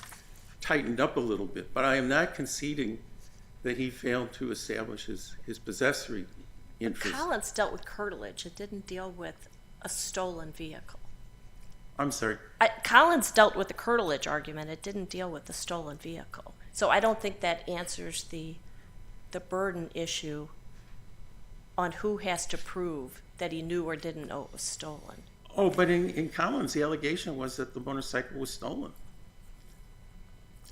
tightened up a little bit, but I am not conceding that he failed to establish his possessory interest. Collins dealt with curtilage. It didn't deal with a stolen vehicle. I'm sorry. Collins dealt with the curtilage argument. It didn't deal with the stolen vehicle. So I don't think that answers the burden issue on who has to prove that he knew or didn't know it was stolen. Oh, but in Collins, the allegation was that the motorcycle was stolen.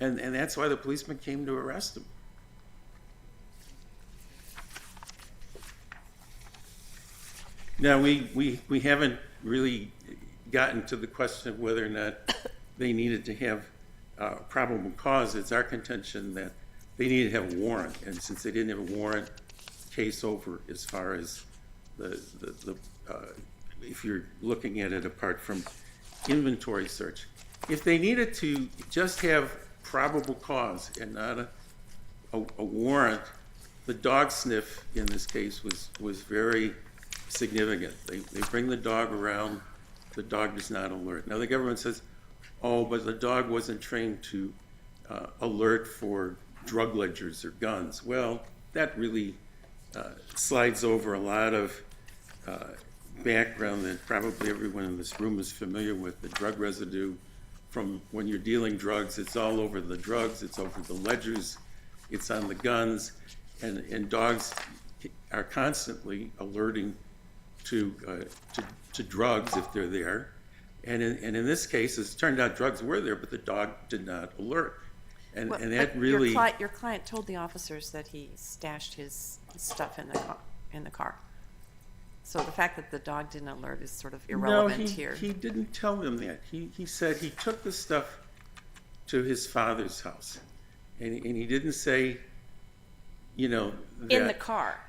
And that's why the policeman came to arrest him. Now, we haven't really gotten to the question of whether or not they needed to have probable cause. It's our contention that they needed to have a warrant, and since they didn't have a warrant, case over as far as if you're looking at it apart from inventory search. If they needed to just have probable cause and not a warrant, the dog sniff in this case was very significant. They bring the dog around, the dog does not alert. Now the government says, oh, but the dog wasn't trained to alert for drug ledgers or guns. Well, that really slides over a lot of background that probably everyone in this room is familiar with. The drug residue from when you're dealing drugs, it's all over the drugs, it's over the ledgers, it's on the guns, and dogs are constantly alerting to drugs if they're there. And in this case, it turned out drugs were there, but the dog did not alert. And that But really... Your client told the officers that he stashed his stuff in the car. So the fact that the dog didn't alert is sort of irrelevant here. He didn't tell them that. He said he took the stuff to his father's house. And he didn't say, that... In the car.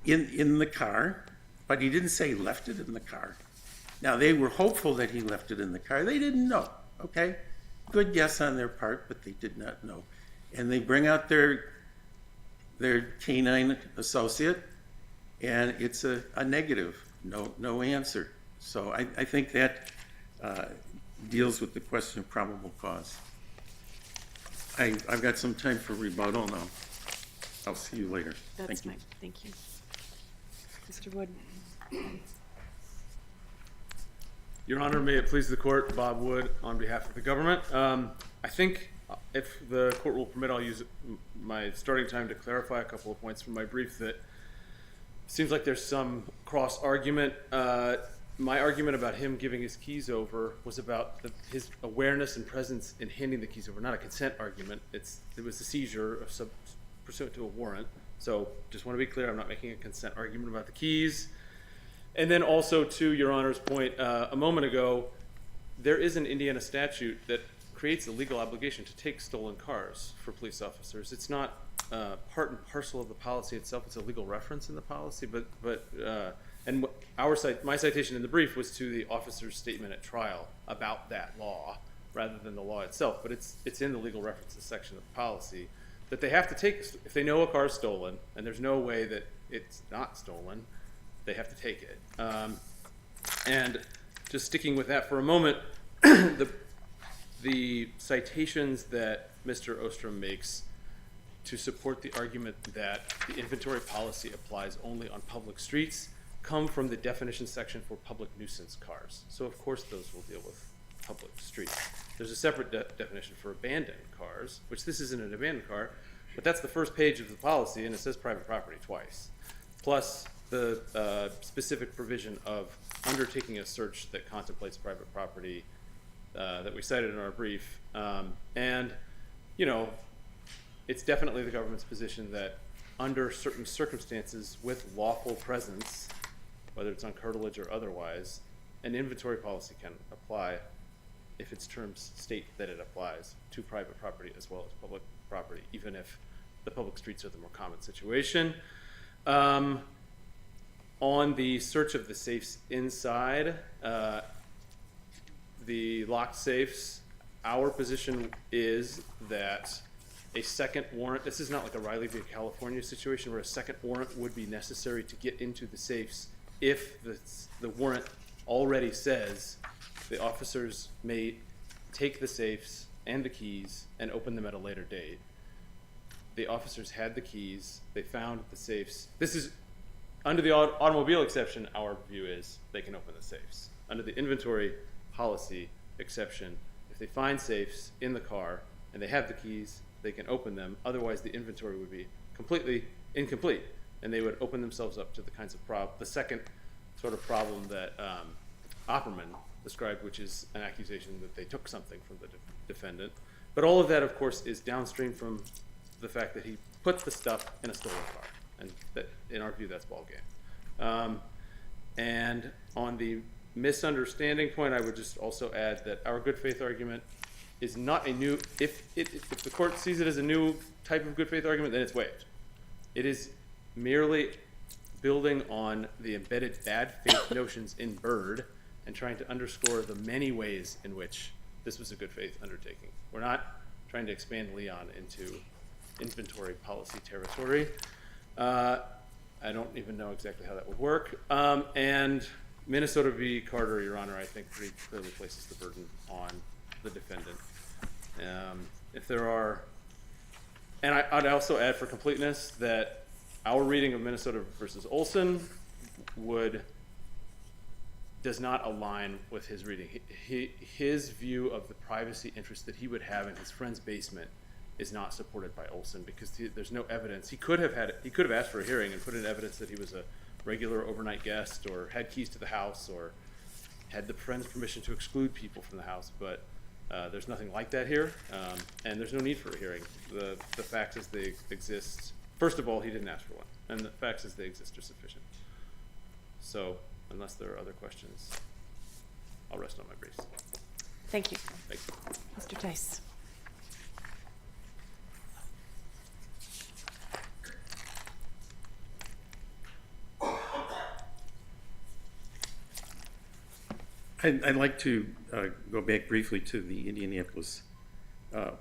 In the car, but he didn't say he left it in the car. Now, they were hopeful that he left it in the car. They didn't know, okay? Good guess on their part, but they did not know. And they bring out their canine associate, and it's a negative, no answer. So I think that deals with the question of probable cause. I've got some time for rebuttal now. I'll see you later. That's Thank you. fine. Thank you. Mr. Wood. Your Honor, may it please the court, Bob Wood on behalf of the government. I think if the court will permit, I'll use my starting time to clarify a couple of points from my brief that seems like there's some cross argument. My argument about him giving his keys over was about his awareness and presence in handing the keys over, not a consent argument. It was a seizure pursuant to a warrant. So just want to be clear, I'm not making a consent argument about the keys. And then also to Your Honor's point a moment ago, there is an Indiana statute that creates a legal obligation to take stolen cars for police officers. It's not part and parcel of the policy itself. It's a legal reference in the policy, and my citation in the brief was to the officer's statement at trial about that law rather than the law itself. But it's in the legal references section of the policy that they have to take, if they know a car is stolen and there's no way that it's not stolen, they have to take it. And just sticking with that for a moment, the citations that Mr. Ostrom makes to support the argument that the inventory policy applies only on public streets come from the definition section for public nuisance cars. So of course those will deal with public streets. There's a separate definition for abandoned cars, which this isn't an abandoned car, but that's the first page of the policy, and it says private property twice. Plus the specific provision of undertaking a search that contemplates private property that we cited in our brief. And, you know, it's definitely the government's position that under certain circumstances with lawful presence, whether it's on curtilage or otherwise, an inventory policy can apply if its terms state that it applies to private property as well as public property, even if the public streets are the more common situation. On the search of the safes inside, the locked safes, our position is that a second warrant, this is not like a Riley v. California situation where a second warrant would be necessary to get into the safes if the warrant already says the officers may take the safes and the keys and open them at a later date. The officers had the keys, they found the safes. This is, under the automobile exception, our view is they can open the safes. Under the inventory policy exception, if they find safes in the car and they have the keys, they can open them. Otherwise, the inventory would be completely incomplete, and they would open themselves up to the kinds of the second sort of problem that Opperman described, which is an accusation that they took something from the defendant. But all of that, of course, is downstream from the fact that he put the stuff in a stolen car, and that, in our view, that's ball game. And on the misunderstanding point, I would just also add that our good faith argument is not a new, if the court sees it as a new type of good faith argument, then it's waived. It is merely building on the embedded bad faith notions in Byrd and trying to underscore the many ways in which this was a good faith undertaking. We're not trying to expand Leon into inventory policy territory. I don't even know exactly how that would work. And Minnesota v. Carter, Your Honor, I think pretty clearly places the burden on the defendant. If there are, and I'd also add for completeness that our reading of Minnesota versus Olson does not align with his reading. His view of the privacy interest that he would have in his friend's basement is not supported by Olson because there's no evidence. He could have asked for a hearing and put in evidence that he was a regular overnight guest or had keys to the house or had the friend's permission to exclude people from the house, but there's nothing like that here, and there's no need for a hearing. The facts as they exist, first of all, he didn't ask for one, and the facts as they exist are sufficient. So, unless there are other questions, I'll rest on my briefs. Thank you. Thank you. Mr. Tice. I'd like to go back briefly to the Indianapolis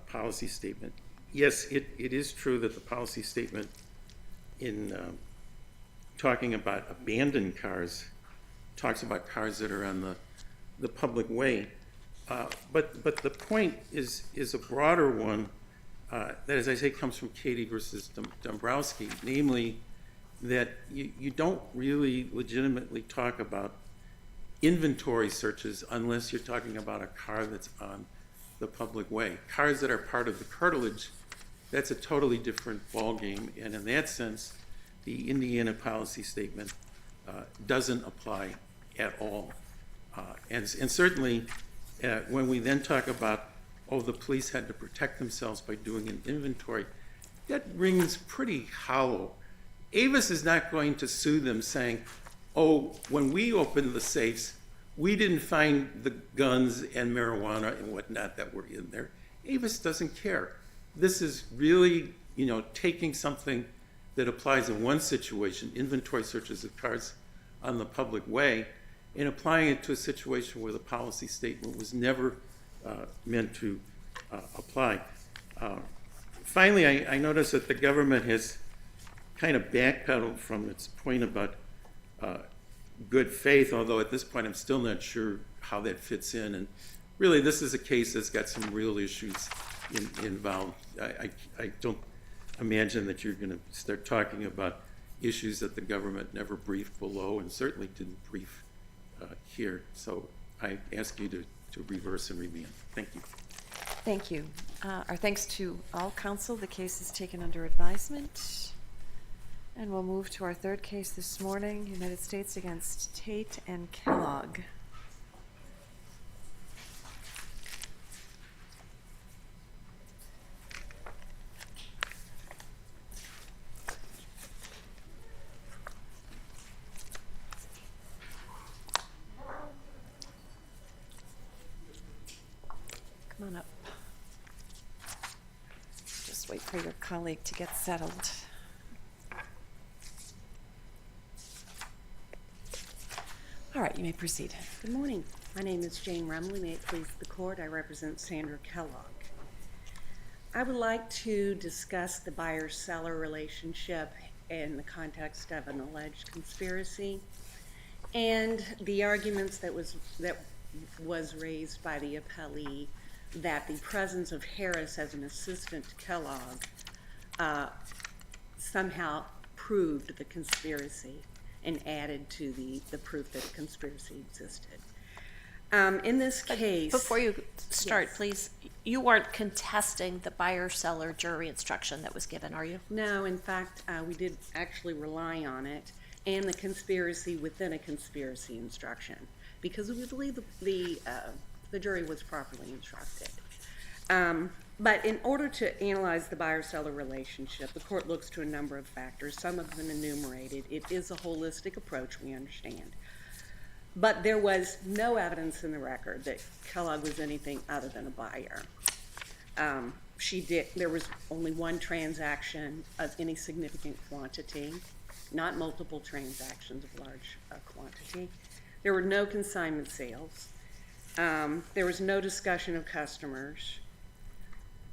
policy statement. Yes, it is true that the policy statement in talking about abandoned cars talks about cars that are on the public way. But the point is a broader one that, as I say, comes from Katie versus Dombrowski, namely that you don't really legitimately talk about inventory searches unless you're talking about a car that's on the public way. Cars that are part of the curtilage, that's a totally different ballgame, and in that sense, the Indiana policy statement doesn't apply at all. And certainly, when we then talk about, the police had to protect themselves by doing an inventory, that rings pretty hollow. Avis is not going to sue them saying, when we opened the safes, we didn't find the guns and marijuana and whatnot that were in there. Avis doesn't care. This is really, taking something that applies in one situation, inventory searches of cars on the public way, and applying it to a situation where the policy statement was never meant to apply. Finally, I notice that the government has kind of backpedaled from its point about good faith, although at this point I'm still not sure how that fits in. And really, this is a case that's got some real issues involved. I don't imagine that you're going to start talking about issues that the government never briefed below and certainly didn't brief here. So I ask you to reverse and remand. Thank you. Thank you. Our thanks to all counsel. The case is taken under advisement. And we'll move to our third case this morning, United States against Tate and Kellogg. Come on up. Just wait for your colleague to get settled. All right, you may proceed. Good morning. My name is Jane Rumley. May it please the court, I represent Sandra Kellogg. I would like to discuss the buyer-seller relationship in the context of an alleged conspiracy and the arguments that was raised by the appellee that the presence of Harris as an assistant to Kellogg somehow proved the conspiracy and added to the proof that a conspiracy existed. In this case... Before you start, Yes. please, you weren't contesting the buyer-seller jury instruction that was given, are you? No, in fact, we did actually rely on it and the conspiracy within a conspiracy instruction because we believe the jury was properly instructed. But in order to analyze the buyer-seller relationship, the court looks to a number of factors, some of them enumerated. It is a holistic approach, we understand. But there was no evidence in the record that Kellogg was anything other than a buyer. There was only one transaction of any significant quantity, not multiple transactions of large quantity. There were no consignment sales. There was no discussion of customers.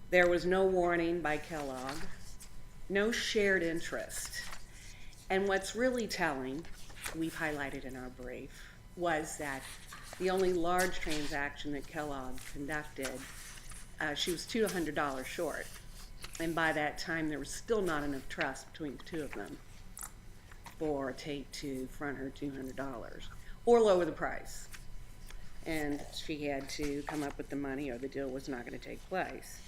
There was no warning by Kellogg, no shared interest. And what's really telling, we've highlighted in our brief, was that the only large transaction that Kellogg conducted, she was $200 short. And by that time, there was still not enough trust between the two of them for Tate to front her $200 or lower the price. And she had to come up with the money or the deal was not going to take place.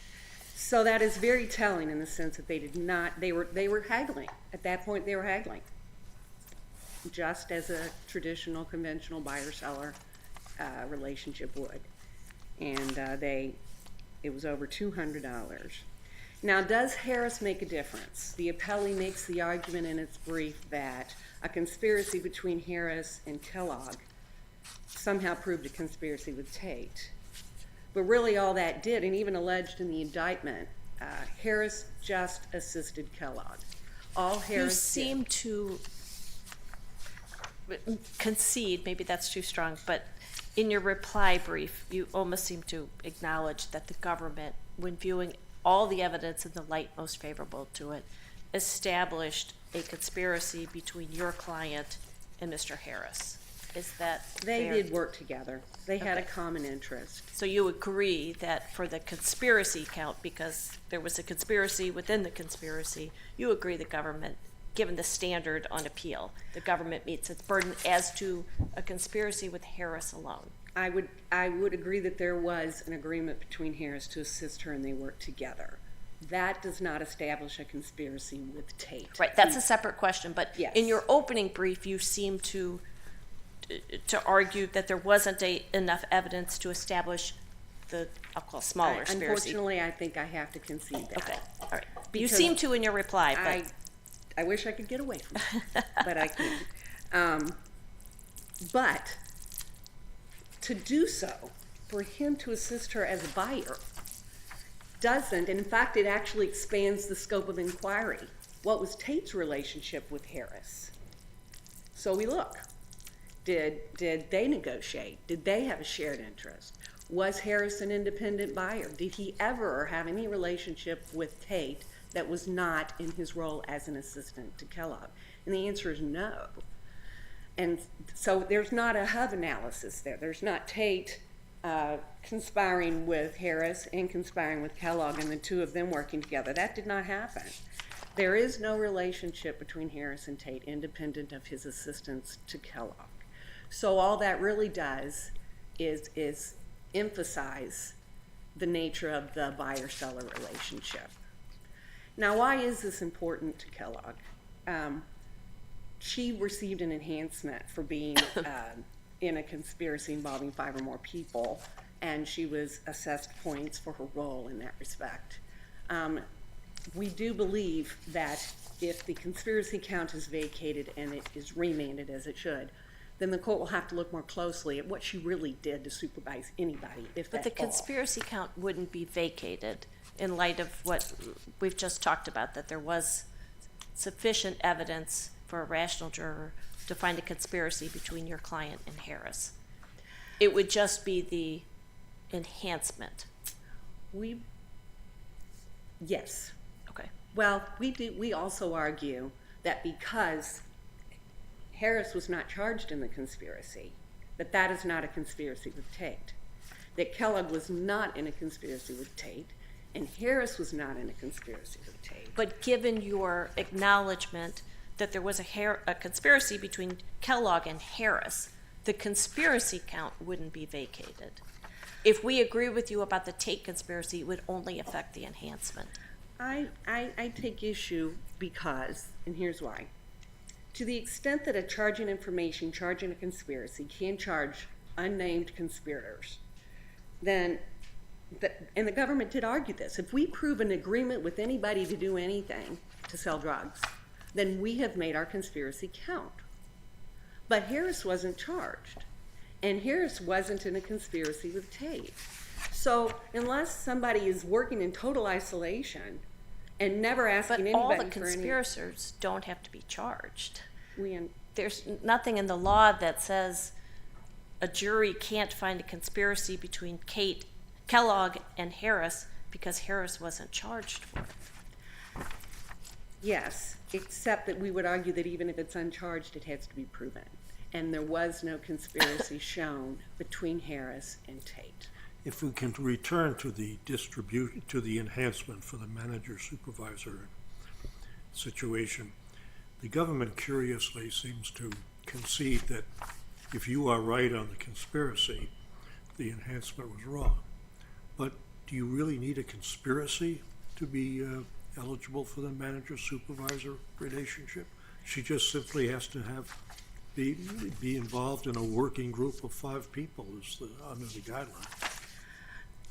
So that is very telling in the sense that they were haggling. At that point, they were haggling, just as a traditional, conventional buyer-seller relationship would. And it was over $200. Now, does Harris make a difference? The appellee makes the argument in its brief that a conspiracy between Harris and Kellogg somehow proved a conspiracy with Tate. But really all that did, and even alleged in the indictment, Harris just assisted Kellogg. All Harris You seem to concede, maybe that's too strong, but in your reply brief, you almost seem to acknowledge that the government, when viewing all the evidence in the light most favorable to it, established a conspiracy between your client and Mr. Harris. Is that They fair? did work together. They had a Okay. common interest. So you agree that for the conspiracy count, because there was a conspiracy within the conspiracy, you agree the government, given the standard on appeal, the government meets its burden as to a conspiracy with Harris alone? I would agree that there was an agreement between Harris to assist her and they worked together. That does not establish a conspiracy with Tate. Right, that's a separate question, but Yes. in your opening brief, you seem to argue that there wasn't enough evidence to establish the, I'll call smaller conspiracy. Unfortunately, I think I have to concede that. Okay, all right. You Because seem to in your reply, but I wish I could get away from it, but I can't. But to do so, for him to assist her as a buyer, doesn't, and in fact, it actually expands the scope of inquiry. What was Tate's relationship with Harris? So we look. Did they negotiate? Did they have a shared interest? Was Harris an independent buyer? Did he ever have any relationship with Tate that was not in his role as an assistant to Kellogg? And the answer is no. And so there's not a Hub analysis there. There's not Tate conspiring with Harris and conspiring with Kellogg and the two of them working together. That did not happen. There is no relationship between Harris and Tate independent of his assistance to Kellogg. So all that really does is emphasize the nature of the buyer-seller relationship. Now, why is this important to Kellogg? She received an enhancement for being in a conspiracy involving 5 or more people, and she was assessed points for her role in that respect. We do believe that if the conspiracy count is vacated and it is remanded as it should, then the court will have to look more closely at what she really did to supervise anybody, if But at the all. conspiracy count wouldn't be vacated in light of what we've just talked about, that there was sufficient evidence for a rational juror to find a conspiracy between your client and Harris. It would just be the enhancement. Yes. Okay. Well, we also argue that because Harris was not charged in the conspiracy, that is not a conspiracy with Tate. That Kellogg was not in a conspiracy with Tate, and Harris was not in a conspiracy with Tate. But given your acknowledgement that there was a conspiracy between Kellogg and Harris, the conspiracy count wouldn't be vacated. If we agree with you about the Tate conspiracy, it would only affect the enhancement. I take issue because, and here's why. To the extent that a charging information charging a conspiracy can charge unnamed conspirators, then, and the government did argue this, if we prove an agreement with anybody to do anything to sell drugs, then we have made our conspiracy count. But Harris wasn't charged, and Harris wasn't in a conspiracy with Tate. So unless somebody is working in total isolation and never asking But anybody all the for any... conspirators don't have to be charged. We, There's nothing in the law that says a jury can't find a conspiracy between Kellogg and Harris because Harris wasn't charged for it. yes, except that we would argue that even if it's uncharged, it has to be proven. And there was no conspiracy shown between Harris and Tate. If we can return to the enhancement for the manager-supervisor situation, the government curiously seems to concede that if you are right on the conspiracy, the enhancement was wrong. But do you really need a conspiracy to be eligible for the manager-supervisor relationship? She just simply has to be involved in a working group of 5 people under the guideline.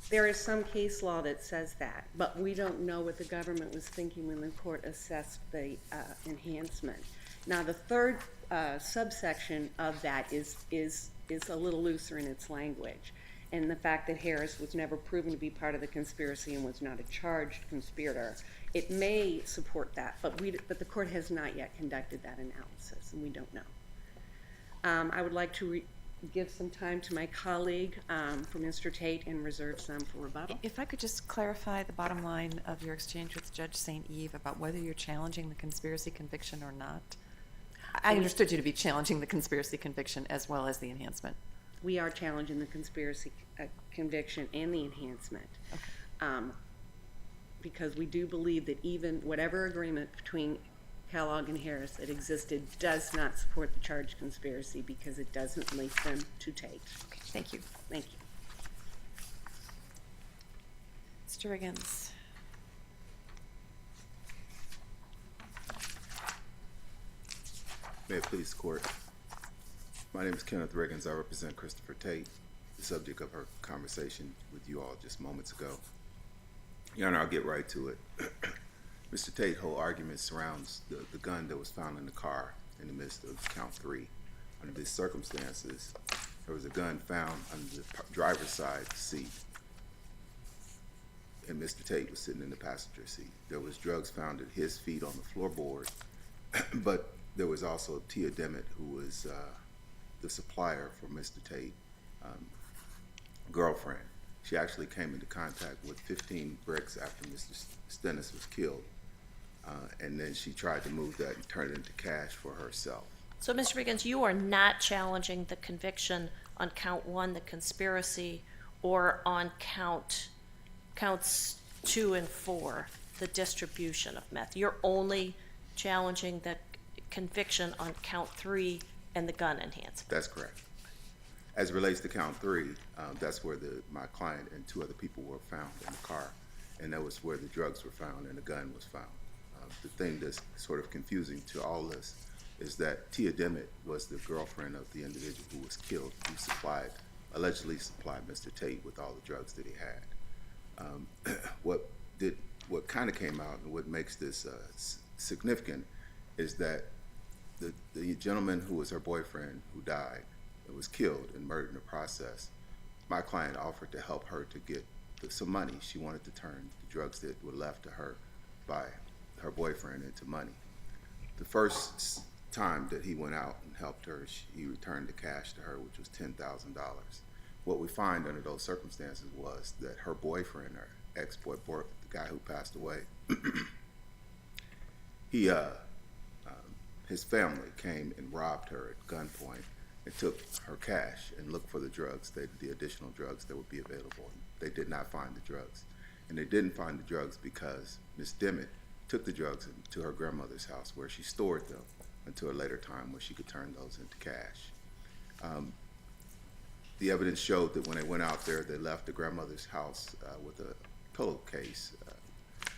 There is some case law that says that, but we don't know what the government was thinking when the court assessed the enhancement. Now, the third subsection of that is a little looser in its language, and the fact that Harris was never proven to be part of the conspiracy and was not a charged conspirator, it may support that, but the court has not yet conducted that analysis, and we don't know. I would like to give some time to my colleague from Mr. Tate and reserve some for rebuttal. If I could just clarify the bottom line of your exchange with Judge St. Eve about whether you're challenging the conspiracy conviction or not. I understood you to be challenging the conspiracy conviction as well as the enhancement. We are challenging the conspiracy conviction and the enhancement. Because we do believe that even whatever agreement between Kellogg and Harris that existed does not support the charged conspiracy because it doesn't link them to Tate. Okay, thank you. Thank you. Mr. Riggins. May it please the court. My name is Kenneth Riggins. I represent Christopher Tate, the subject of her conversation with you all just moments ago. Your Honor, I'll get right to it. Mr. Tate's whole argument surrounds the gun that was found in the car in the midst of count 3. Under these circumstances, there was a gun found under the driver's side seat, and Mr. Tate was sitting in the passenger seat. There was drugs found at his feet on the floorboard, but there was also Tia Demmett, who was the supplier for Mr. Tate, girlfriend. She actually came into contact with 15 bricks after Mr. Stennis was killed, and then she tried to move that and turn it into cash for herself. So, Mr. Riggins, you are not challenging the conviction on count 1, the conspiracy, or on counts 2 and 4, the distribution of meth. You're only challenging the conviction on count 3 and the gun enhancement. That's correct. As it relates to count 3, that's where my client and 2 other people were found in the car, and that was where the drugs were found and the gun was found. The thing that's sort of confusing to all this is that Tia Dimmitt was the girlfriend of the individual who was killed, who allegedly supplied Mr. Tate with all the drugs that he had. What kind of came out and what makes this significant is that the gentleman who was her boyfriend who died and was killed and murdered in the process, my client offered to help her to get some money. She wanted to turn the drugs that were left to her by her boyfriend into money. The first time that he went out and helped her, he returned the cash to her, which was $10,000. What we find under those circumstances was that her boyfriend, or ex-boyfriend, the guy who passed away, his family came and robbed her at gunpoint and took her cash and looked for the drugs, the additional drugs that would be available. They did not find the drugs. And they didn't find the drugs because Ms. Dimmitt took the drugs to her grandmother's house where she stored them until a later time where she could turn those into cash. The evidence showed that when they went out there, they left the grandmother's house with a pillowcase.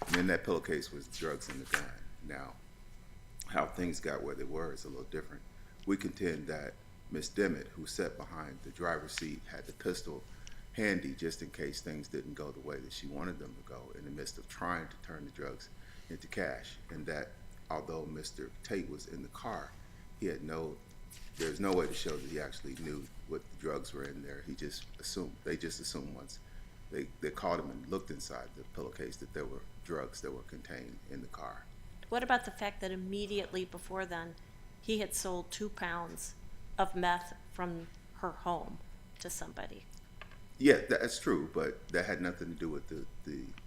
And in that pillowcase was drugs in the gun. Now, how things got where they were is a little different. We contend that Ms. Dimmitt, who sat behind the driver's seat, had the pistol handy just in case things didn't go the way that she wanted them to go in the midst of trying to turn the drugs into cash. And that although Mr. Tate was in the car, there's no way to show that he actually knew what the drugs were in there. They just assumed once they called him and looked inside the pillowcase that there were drugs that were contained in the car. What about the fact that immediately before then, he had sold 2 pounds of meth from her home to somebody? Yeah, that's true, but that had nothing to do with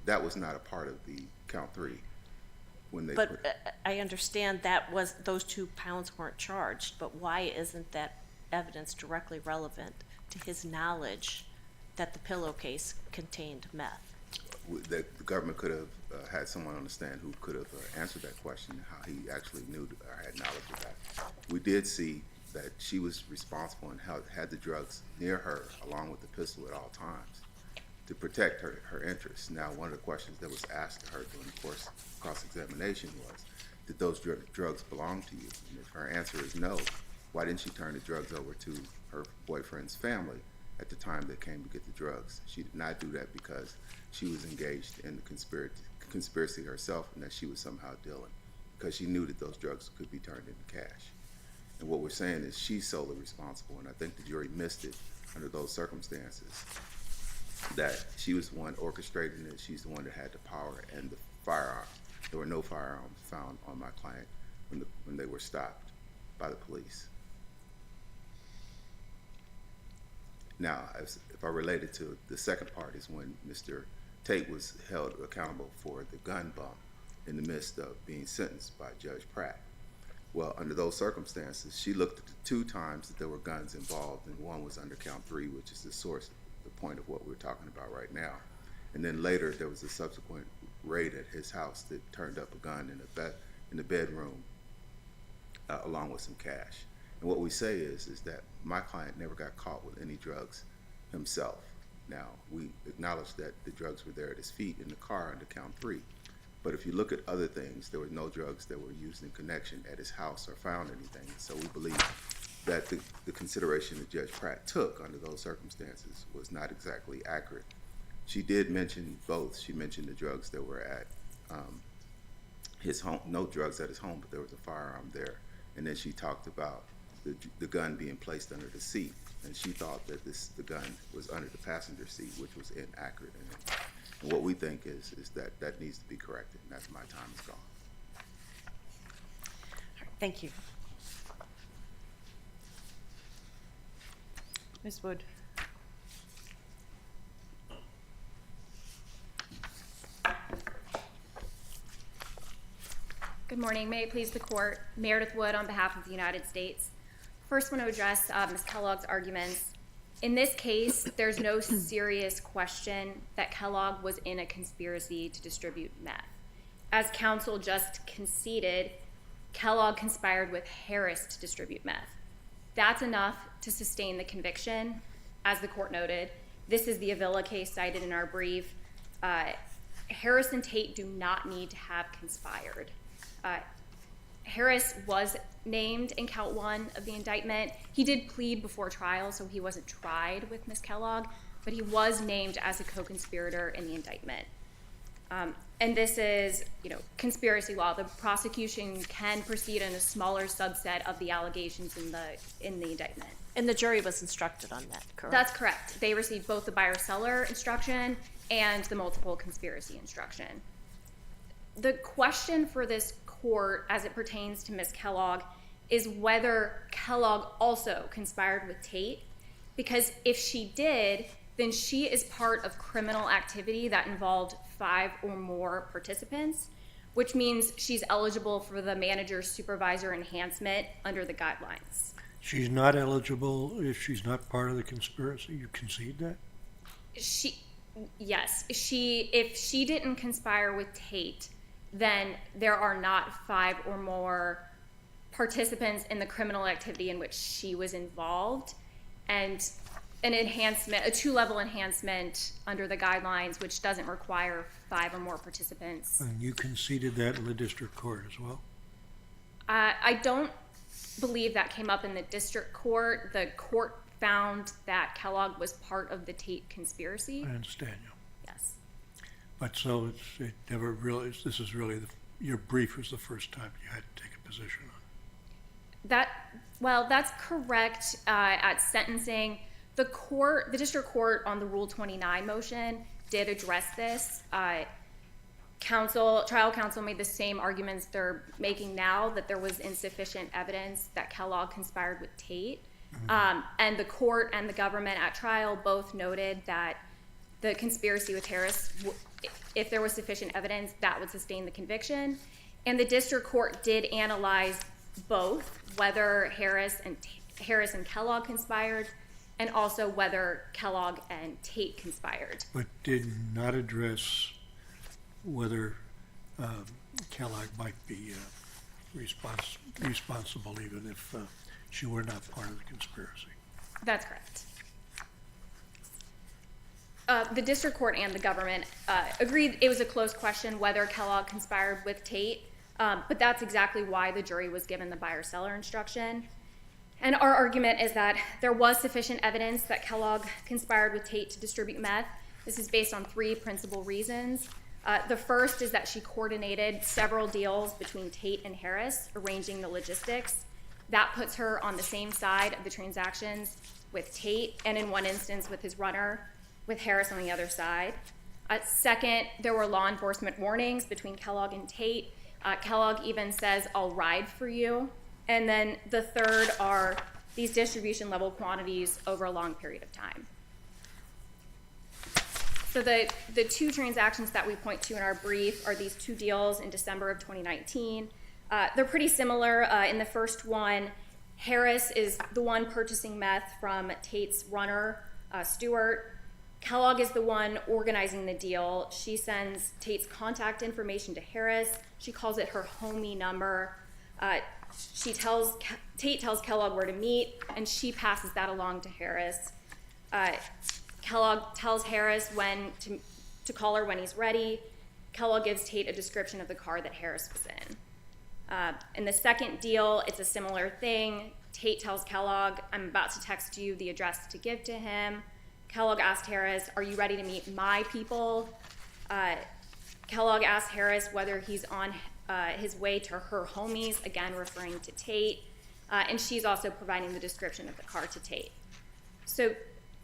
that was not a part of the count 3. I understand those 2 pounds weren't charged, but why isn't that evidence directly relevant to his knowledge that the pillowcase contained meth? The government could have had someone on the stand who could have answered that question, how he actually knew or had knowledge of that. We did see that she was responsible and had the drugs near her along with the pistol at all times to protect her interests. Now, one of the questions that was asked to her during the course of cross-examination was, did those drugs belong to you? And if her answer is no, why didn't she turn the drugs over to her boyfriend's family at the time they came to get the drugs? She did not do that because she was engaged in the conspiracy herself and that she was somehow dealing, because she knew that those drugs could be turned into cash. And what we're saying is she's solely responsible, and I think the jury missed it under those circumstances, that she was the one orchestrating it, she's the one that had the power and the firearm. There were no firearms found on my client when they were stopped by the police. Now, if I relate it to the second part, is when Mr. Tate was held accountable for the gun bump in the midst of being sentenced by Judge Pratt. Well, under those circumstances, she looked at the 2 times that there were guns involved, and one was under count 3, which is the point of what we're talking about right now. And then later, there was a subsequent raid at his house that turned up a gun in the bedroom, along with some cash. And what we say is that my client never got caught with any drugs himself. Now, we acknowledge that the drugs were there at his feet in the car under count 3. But if you look at other things, there were no drugs that were used in connection at his house or found anything. So we believe that the consideration that Judge Pratt took under those circumstances was not exactly accurate. She did mention both. She mentioned the drugs that were at his home, no drugs at his home, but there was a firearm there. And then she talked about the gun being placed under the seat. And she thought that the gun was under the passenger seat, which was inaccurate. And what we think is that needs to be corrected, and that's my time is gone. Thank you. Ms. Wood. Good morning. May it please the court. Meredith Wood on behalf of the United States. First, want to address Ms. Kellogg's arguments. In this case, there's no serious question that Kellogg was in a conspiracy to distribute meth. As counsel just conceded, Kellogg conspired with Harris to distribute meth. That's enough to sustain the conviction. As the court noted, this is the Avila case cited in our brief. Harris and Tate do not need to have conspired. Harris was named in count 1 of the indictment. He did plead before trial, so he wasn't tried with Ms. Kellogg, but he was named as a co-conspirator in the indictment. And this is, conspiracy law. The prosecution can proceed in a smaller subset of the allegations in the indictment. And the jury was instructed on that, correct? That's correct. They received both the buyer-seller instruction and the multiple conspiracy instruction. The question for this court, as it pertains to Ms. Kellogg, is whether Kellogg also conspired with Tate, because if she did, then she is part of criminal activity that involved 5 or more participants, which means she's eligible for the manager-supervisor enhancement under the guidelines. She's not eligible if she's not part of the conspiracy? You concede that? Yes. If she didn't conspire with Tate, then there are not 5 or more participants in the criminal activity in which she was involved, and an enhancement, a 2-level enhancement under the guidelines, which doesn't require 5 or more participants. And you conceded that in the district court as well? I don't believe that came up in the district court. The court found that Kellogg was part of the Tate conspiracy. I understand you. Yes. But so it never really, this is really, your brief was the first time you had to take a position on it. That's correct. At sentencing, the district court on the Rule 29 motion did address this. Trial counsel made the same arguments they're making now, that there was insufficient evidence that Kellogg conspired with Tate. And the court and the government at trial both noted that the conspiracy with Harris, if there was sufficient evidence, that would sustain the conviction. And the district court did analyze both, whether Harris and Kellogg conspired, and also whether Kellogg and Tate conspired. But did not address whether Kellogg might be responsible even if she were not part of the conspiracy. That's correct. The district court and the government agreed it was a close question whether Kellogg conspired with Tate, but that's exactly why the jury was given the buyer-seller instruction. And our argument is that there was sufficient evidence that Kellogg conspired with Tate to distribute meth. This is based on 3 principal reasons. The first is that she coordinated several deals between Tate and Harris, arranging the logistics. That puts her on the same side of the transactions with Tate, and in one instance with his runner, with Harris on the other side. Second, there were law enforcement warnings between Kellogg and Tate. Kellogg even says, "I'll ride for you." And then the third are these distribution level quantities over a long period of time. So the 2 transactions that we point to in our brief are these 2 deals in December of 2019. They're pretty similar. In the first one, Harris is the one purchasing meth from Tate's runner, Stewart. Kellogg is the one organizing the deal. She sends Tate's contact information to Harris. She calls it her homie number. Tate tells Kellogg where to meet, and she passes that along to Harris. Kellogg tells Harris when to call her when he's ready. Kellogg gives Tate a description of the car that Harris was in. In the second deal, it's a similar thing. Tate tells Kellogg, "I'm about to text you the address to give to him." Kellogg asked Harris, "Are you ready to meet my people?" Kellogg asked Harris whether he's on his way to her homies, again referring to Tate, and she's also providing the description of the car to Tate. So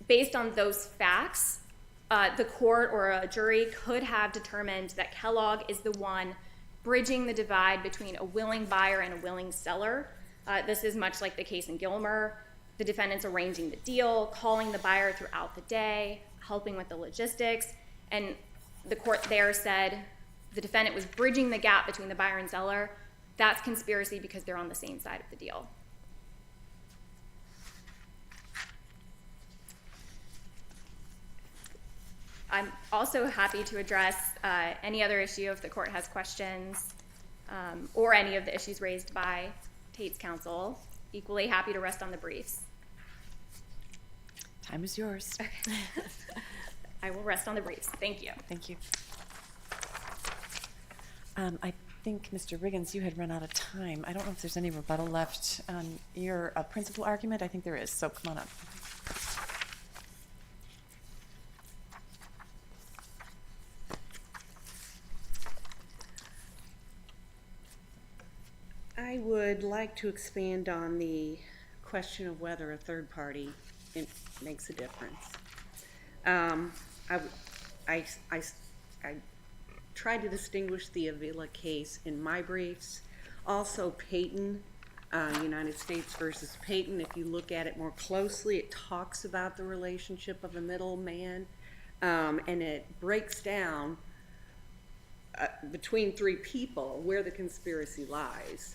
based on those facts, the court or a jury could have determined that Kellogg is the one bridging the divide between a willing buyer and a willing seller. This is much like the case in Gilmer. The defendant's arranging the deal, calling the buyer throughout the day, helping with the logistics, and the court there said the defendant was bridging the gap between the buyer and seller that's conspiracy because they're on the same side of the deal. I'm also happy to address any other issue if the court has questions, or any of the issues raised by Tate's counsel. Equally happy to rest on the briefs. Time is yours. I will rest on the briefs. Thank you. Thank you. I think, Mr. Riggins, you had run out of time. I don't know if there's any rebuttal left on your principal argument. I think there is, so come on up. I would like to expand on the question of whether a third party makes a difference. I tried to distinguish the Avila case in my briefs. Also, Payton, United States versus Payton. If you look at it more closely, it talks about the relationship of a middleman, and it breaks down between three people where the conspiracy lies.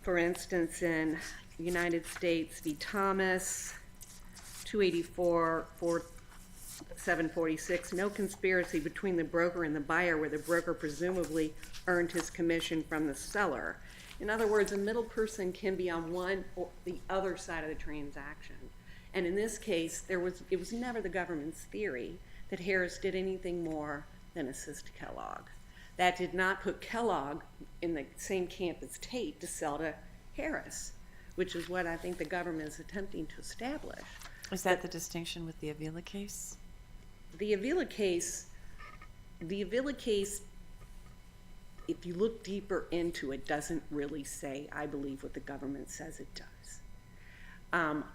For instance, in United States v. Thomas, 284, 746, no conspiracy between the broker and the buyer where the broker presumably earned his commission from the seller. In other words, a middle person can be on one or the other side of the transaction. And in this case, it was never the government's theory that Harris did anything more than assist Kellogg. That did not put Kellogg in the same camp as Tate to sell to Harris, which is what I think the government is attempting to establish. Is that the distinction with the Avila case? The Avila case, if you look deeper into it, doesn't really say, I believe, what the government says it does.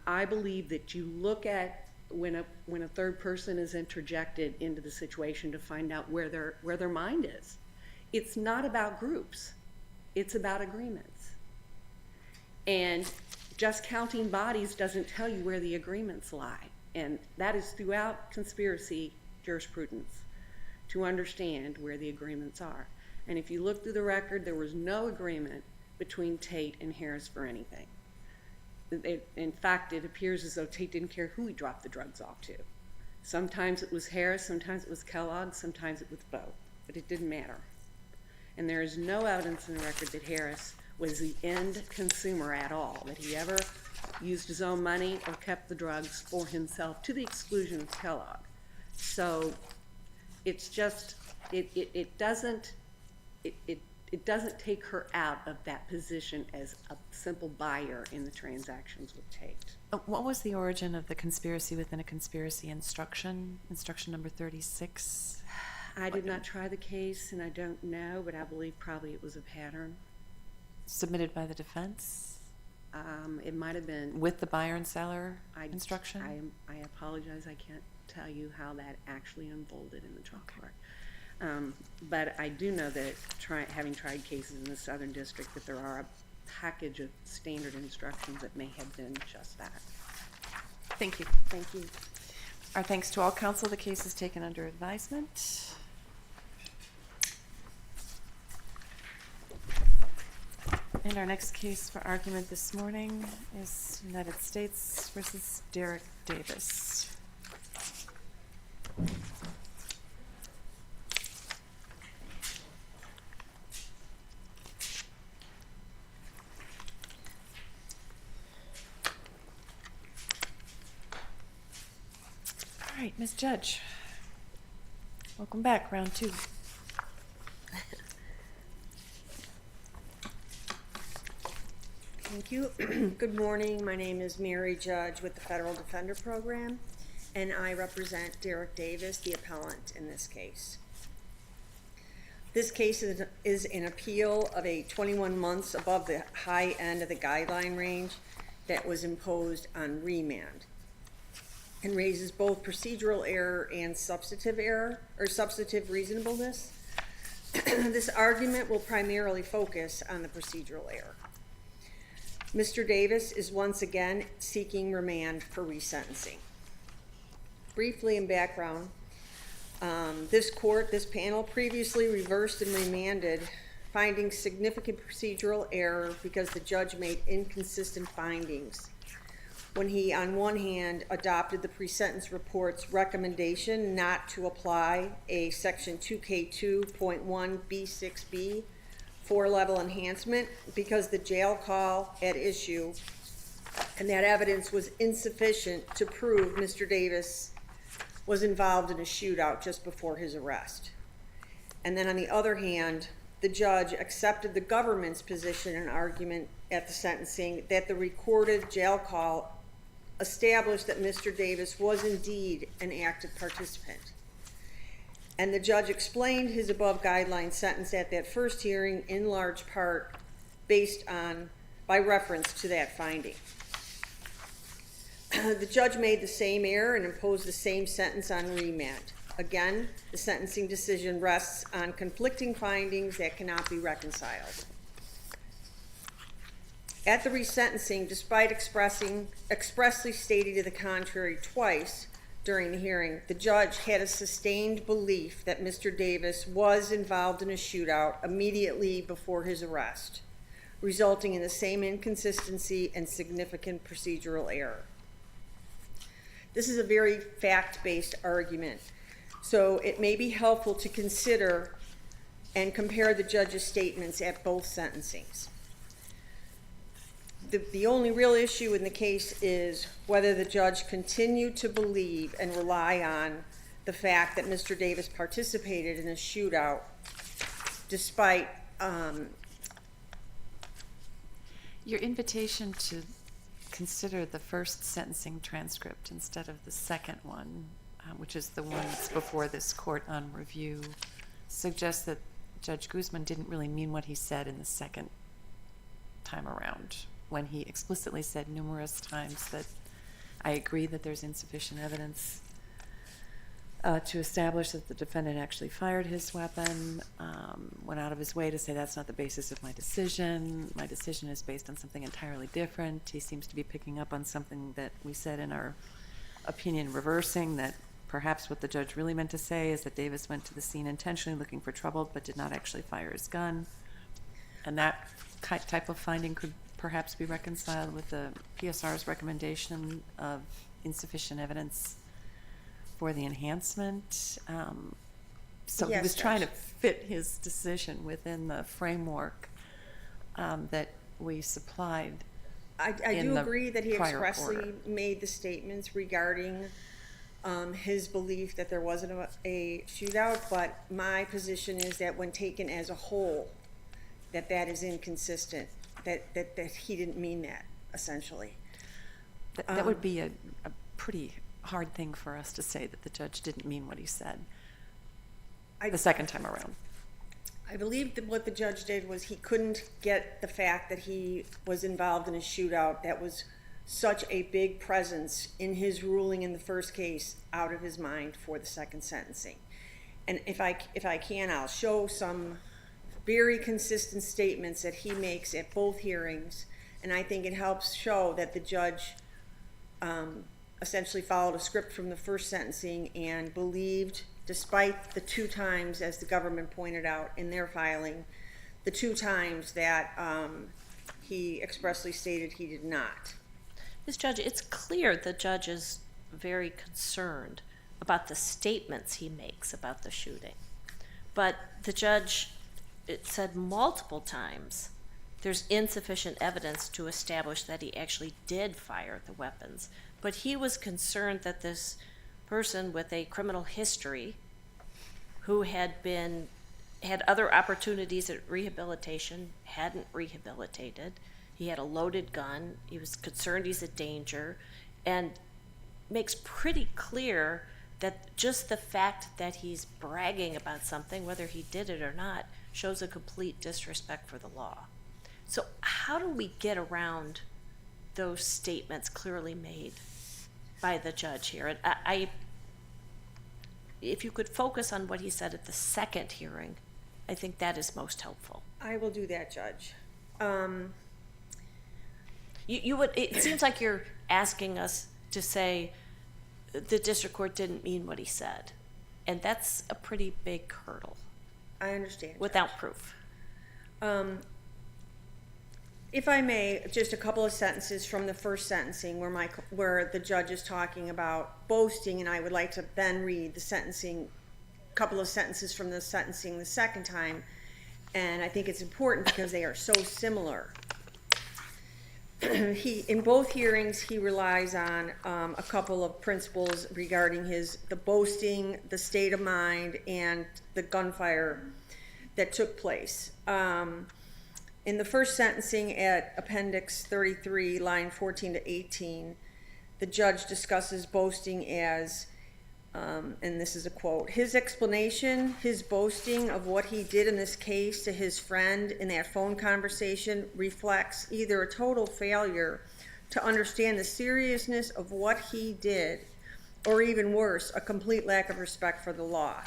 I believe that you look at when a third person is interjected into the situation to find out where their mind is. It's not about groups. It's about agreements. And just counting bodies doesn't tell you where the agreements lie. And that is throughout conspiracy jurisprudence, to understand where the agreements are. And if you look through the record, there was no agreement between Tate and Harris for anything. In fact, it appears as though Tate didn't care who he dropped the drugs off to. Sometimes it was Harris, sometimes it was Kellogg, sometimes it was both, but it didn't matter. And there is no evidence in the record that Harris was the end consumer at all, that he ever used his own money or kept the drugs for himself to the exclusion of Kellogg. So it's just, it doesn't take her out of that position as a simple buyer in the transactions with Tate. What was the origin of the conspiracy within a conspiracy instruction number 36? I did not try the case, and I don't know, but I believe probably it was a pattern. Submitted by the defense? It might have been. With the buyer and seller instruction? I apologize, I can't tell you how that actually unfolded in the trial court. But I do know that having tried cases in the Southern District, that there are a package of standard instructions that may have been just that. Thank you. Thank you. Our thanks to all counsel. The case is taken under advisement. And our next case for argument this morning is United States versus Derek Davis. All right, Ms. Judge. Welcome back, round two. Thank you. Good morning. My name is Mary Judge with the Federal Defender Program, and I represent Derek Davis, the appellant in this case. This case is an appeal of a 21 months above the high end of the guideline range that was imposed on remand, and raises both procedural error and substantive error, or substantive reasonableness. This argument will primarily focus on the procedural error. Mr. Davis is once again seeking remand for resentencing. Briefly in background, this panel previously reversed and remanded finding significant procedural error because the judge made inconsistent findings when he, on one hand, adopted the pre-sentence report's recommendation not to apply a Section 2K2.1B6B 4-level enhancement because the jail call at issue and that evidence was insufficient to prove Mr. Davis was involved in a shootout just before his arrest. And then on the other hand, the judge accepted the government's position and argument at the sentencing that the recorded jail call established that Mr. Davis was indeed an active participant. And the judge explained his above guideline sentence at that first hearing in large part by reference to that finding. The judge made the same error and imposed the same sentence on remand. Again, the sentencing decision rests on conflicting findings that cannot be reconciled. At the resentencing, despite expressly stating to the contrary twice during the hearing, the judge had a sustained belief that Mr. Davis was involved in a shootout immediately before his arrest, resulting in the same inconsistency and significant procedural error. This is a very fact-based argument, so it may be helpful to consider and compare the judge's statements at both sentencings. The only real issue in the case is whether the judge continued to believe and rely on the fact that Mr. Davis participated in a shootout despite Your invitation to consider the first sentencing transcript instead of the second one, which is the one that's before this court on review, suggests that Judge Guzman didn't really mean what he said in the second time around, when he explicitly said numerous times that I agree that there's insufficient evidence to establish that the defendant actually fired his weapon, went out of his way to say that's not the basis of my decision. My decision is based on something entirely different. He seems to be picking up on something that we said in our opinion reversing, that perhaps what the judge really meant to say is that Davis went to the scene intentionally looking for trouble but did not actually fire his gun. And that type of finding could perhaps be reconciled with the PSR's recommendation of insufficient evidence for the enhancement. So he Yes, was trying to Judge. fit his decision within the framework that we supplied. I in do the agree that he prior expressly order. made the statements regarding his belief that there wasn't a shootout, but my position is that when taken as a whole, that is inconsistent, that he didn't mean that, essentially. That would be a pretty hard thing for us to say, that the judge didn't mean what he said the second time around. I believe that what the judge did was he couldn't get the fact that he was involved in a shootout that was such a big presence in his ruling in the first case out of his mind for the second sentencing. And if I can, I'll show some very consistent statements that he makes at both hearings, and I think it helps show that the judge essentially followed a script from the first sentencing and believed, despite the two times, as the government pointed out in their filing, the two times that he expressly stated he did not. Ms. Judge, it's clear the judge is very concerned about the statements he makes about the shooting. But the judge, it said multiple times, there's insufficient evidence to establish that he actually did fire the weapons. But he was concerned that this person with a criminal history who had other opportunities at rehabilitation, hadn't rehabilitated. He had a loaded gun. He was concerned he's a danger, and makes pretty clear that just the fact that he's bragging about something, whether he did it or not, shows a complete disrespect for the law. So how do we get around those statements clearly made by the judge here? And if you could focus on what he said at the second hearing, I think that is most helpful. I will do that, Judge. It seems like you're asking us to say the district court didn't mean what he said, and that's a pretty big hurdle I understand, Judge. without proof. If I may, just a couple of sentences from the first sentencing where the judge is talking about boasting, and I would like to then read the sentencing, couple of sentences from the sentencing the second time, and I think it's important because they are so similar. In both hearings, he relies on a couple of principles regarding the boasting, the state of mind, and the gunfire that took place. In the first sentencing at Appendix 33, line 14 to 18, the judge discusses boasting as, and this is a quote, his explanation, his boasting of what he did in this case to his friend in that phone conversation reflects either a total failure to understand the seriousness of what he did, or even worse, a complete lack of respect for the law.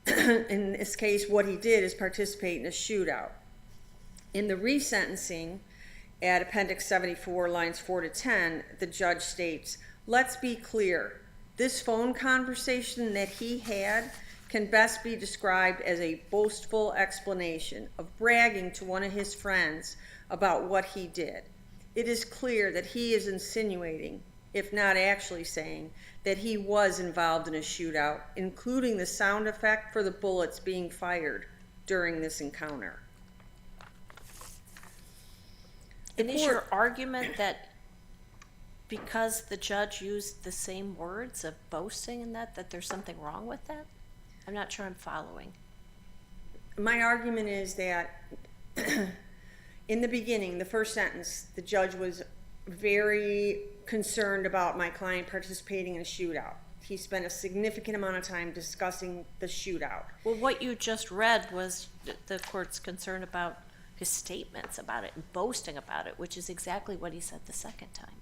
In this case, what he did is participate in a shootout. In the resentencing at Appendix 74, lines 4 to 10, the judge states, let's be clear, this phone conversation that he had can best be described as a boastful explanation of bragging to one of his friends about what he did. It is clear that he is insinuating, if not actually saying, that he was involved in a shootout, including the sound effect for the bullets being fired during this encounter. And is your argument that because the judge used the same words of boasting in that there's something wrong with that? I'm not sure I'm following. My argument is that in the beginning, the first sentence, the judge was very concerned about my client participating in a shootout. He spent a significant amount of time discussing the shootout. Well, what you just read was the court's concern about his statements about it and boasting about it, which is exactly what he said the second time.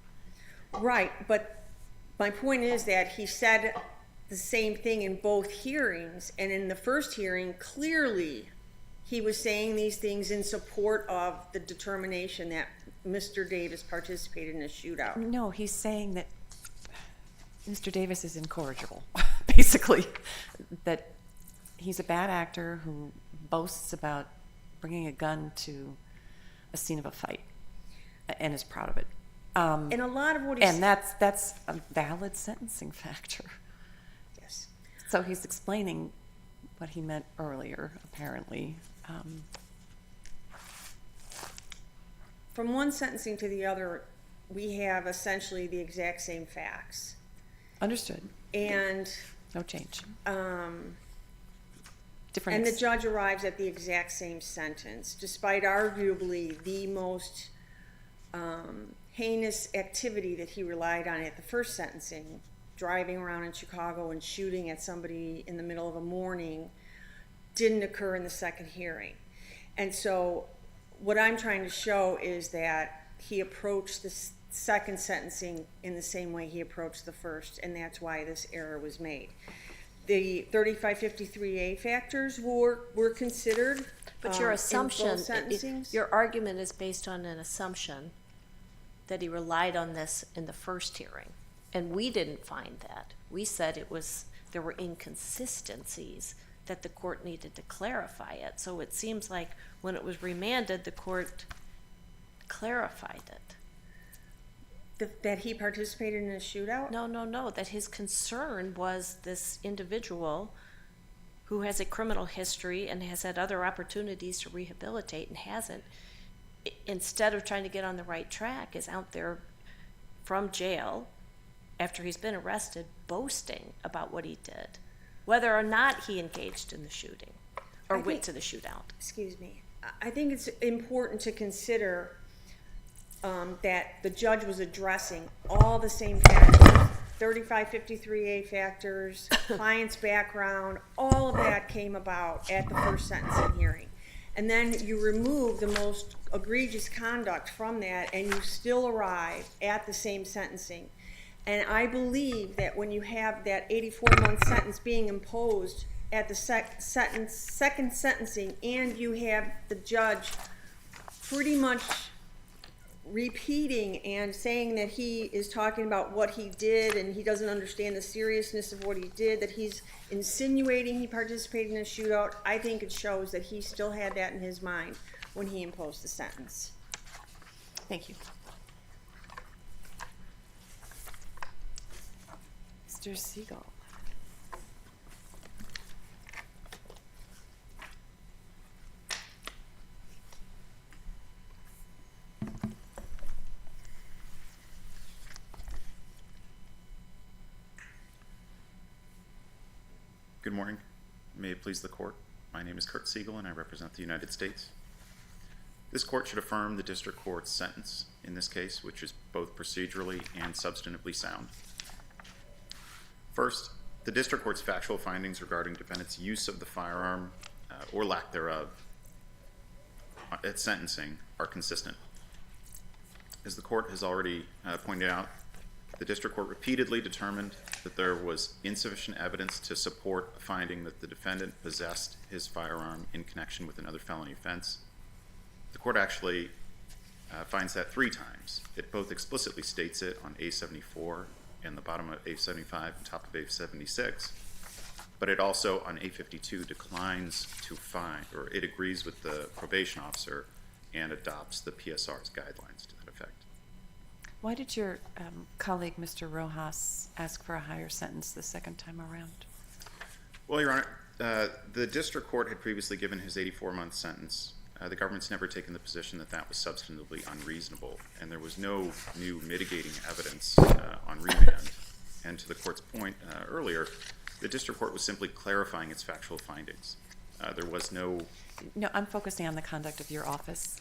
Right, but my point is that he said the same thing in both hearings, and in the first hearing, clearly he was saying these things in support of the determination that Mr. Davis participated in a shootout. No, he's saying that Mr. Davis is incorrigible, basically, that he's a bad actor who boasts about bringing a gun to a scene of a fight and is proud of it. And a lot of what he's... And that's a valid sentencing factor. Yes. So he's explaining what he meant earlier, apparently. From one sentencing to the other, we have essentially the exact same facts. Understood. And... No change. And the judge arrives at the exact same sentence, despite arguably the most heinous activity that he relied on at the first sentencing, driving around in Chicago and shooting at somebody in the middle of a morning, didn't occur in the second hearing. And so what I'm trying to show is that he approached the second sentencing in the same way he approached the first, and that's why this error was made. The 3553A factors were considered. But your assumption, in both sentencings. your argument is based on an assumption that he relied on this in the first hearing. And we didn't find that. We said there were inconsistencies that the court needed to clarify it. So it seems like when it was remanded, the court clarified it. That he participated in a shootout? No, that his concern was this individual who has a criminal history and has had other opportunities to rehabilitate and hasn't, instead of trying to get on the right track, is out there from jail after he's been arrested boasting about what he did, whether or not he engaged in the shooting or went to the shootout. Excuse me. I think it's important to consider that the judge was addressing all the same factors, 3553A factors, client's background, all of that came about at the first sentencing hearing. And then you remove the most egregious conduct from that, and you still arrive at the same sentencing. And I believe that when you have that 84-month sentence being imposed at the second sentencing, and you have the judge pretty much repeating and saying that he is talking about what he did and he doesn't understand the seriousness of what he did, that he's insinuating he participated in a shootout, I think it shows that he still had that in his mind when he imposed the sentence. Thank you. Mr. Siegel. Good morning. May it please the court. My name is Kurt Siegel and I represent the United States. This court should affirm the district court's sentence in this case, which is both procedurally and substantively sound. First, the district court's factual findings regarding defendant's use of the firearm or lack thereof at sentencing are consistent. As the court has already pointed out, the district court repeatedly determined that there was insufficient evidence to support a finding that the defendant possessed his firearm in connection with another felony offense. The court actually finds that 3 times. It both explicitly states it on A74 and the bottom of A75 and top of A76, but it also on A52 declines to find, or it agrees with the probation officer and adopts the PSR's guidelines to that effect. Why did your colleague, Mr. Rojas, ask for a higher sentence the second time around? Well, Your Honor, the district court had previously given his 84-month sentence. The government's never taken the position that that was substantively unreasonable, and there was no new mitigating evidence on remand. And to the court's point earlier, the district court was simply clarifying its factual findings. There was no... No, I'm focusing on the conduct of your office.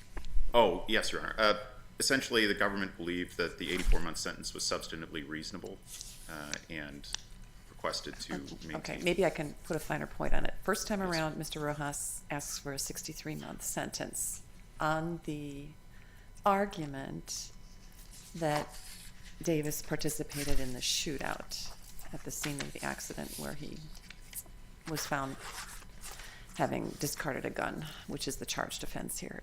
Oh, yes, Your Honor. Essentially, the government believed that the 84-month sentence was substantively reasonable and requested to maintain. Okay, maybe I can put a finer point on it. First time around, Mr. Rojas asks for a 63-month sentence on the argument that Davis participated in the shootout at the scene of the accident where he was found having discarded a gun, which is the charged offense here.